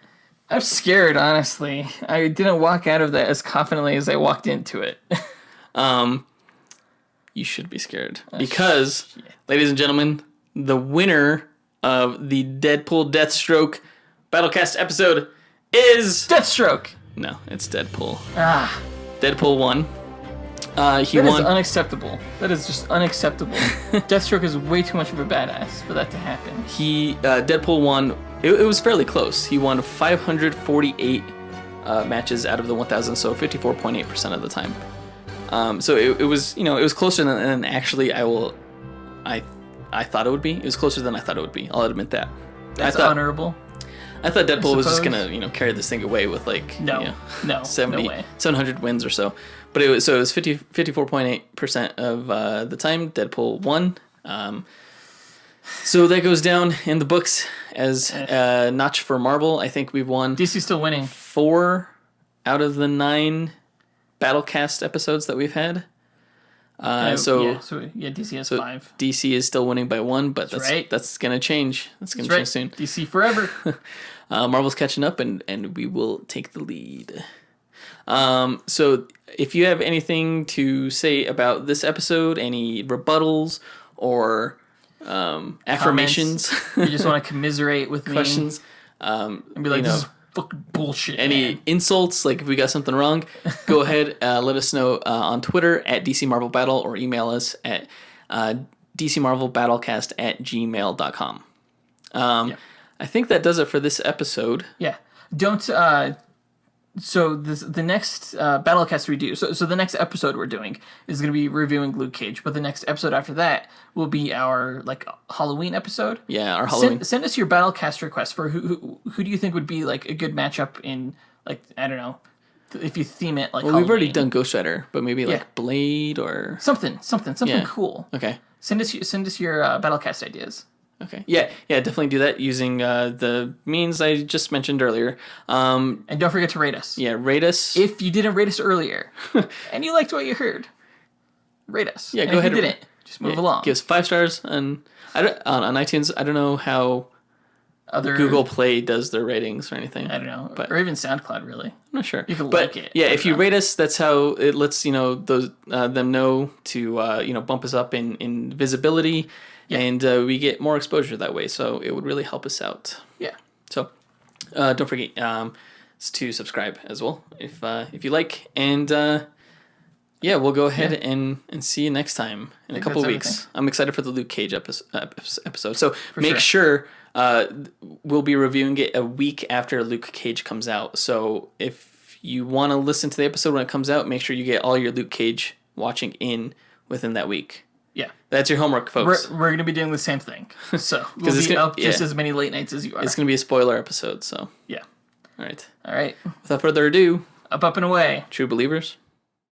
I'm scared, honestly. I didn't walk out of that as confidently as I walked into it. You should be scared because, ladies and gentlemen, the winner of the Deadpool Deathstroke Battlecast episode is Deathstroke. No, it's Deadpool. Deadpool won. He won. That is unacceptable. That is just unacceptable. Deathstroke is way too much of a badass for that to happen. Deadpool won. It was fairly close. He won 548 matches out of the 1,000, so 54.8% of the time. So it was closer than actually I thought it would be. It was closer than I thought it would be. I'll admit that. That's honorable. I thought Deadpool was just gonna carry this thing away with 700 wins or so. But it was 54.8% of the time Deadpool won. So that goes down in the books as a notch for Marvel. I think we've won. DC's still winning. 4 out of the 9 Battlecast episodes that we've had. DC has 5. DC is still winning by 1, but that's gonna change. That's gonna change soon. DC forever. Marvel's catching up, and we will take the lead. So if you have anything to say about this episode, any rebuttals or affirmations, you just want to commiserate with questions, and be like, this is fucking bullshit. Any insults, if we got something wrong, go ahead, let us know on Twitter at DC Marvel Battle or email us at dcmarvelbattlecast@gmail.com. I think that does it for this episode. Yeah. Don't. So the next Battlecast we do. So the next episode we're doing is going to be reviewing Luke Cage, but the next episode after that will be our Halloween episode. Yeah, our Halloween. Send us your Battlecast requests for who do you think would be a good matchup in I don't know, if you theme it Well, Halloween. We've already done Ghost Rider, but maybe Blade or something cool. Okay. Send us your Battlecast ideas. Okay. Yeah, definitely do that using the means I just mentioned earlier. And don't forget to rate us. Yeah, rate us. If you didn't rate us earlier and you liked what you heard, rate us. Yeah, and go ahead. If you didn't, just move along. Give us 5 stars on iTunes. I don't know how Google Play does their ratings or anything. I don't know. Or even SoundCloud, really. I'm not sure. You can like it. Yeah, if you rate us, that's how it lets them know to bump us up in visibility and we get more exposure that way. So it would really help us out. Yeah. So don't forget to subscribe as well if you like, and we'll go ahead and see you next time in a couple of weeks. Everything. I'm excited for the Luke Cage episode. So make sure we'll be reviewing it a week after Luke Cage comes out. So if you want to listen to the episode when it comes out, make sure you get all your Luke Cage watching in within that week. Yeah. That's your homework, folks. We're going to be doing the same thing. So we'll be up just as many late nights as you are. It's going to be a spoiler episode, so. Yeah. All right. All right. Without further ado. Up and away. True believers.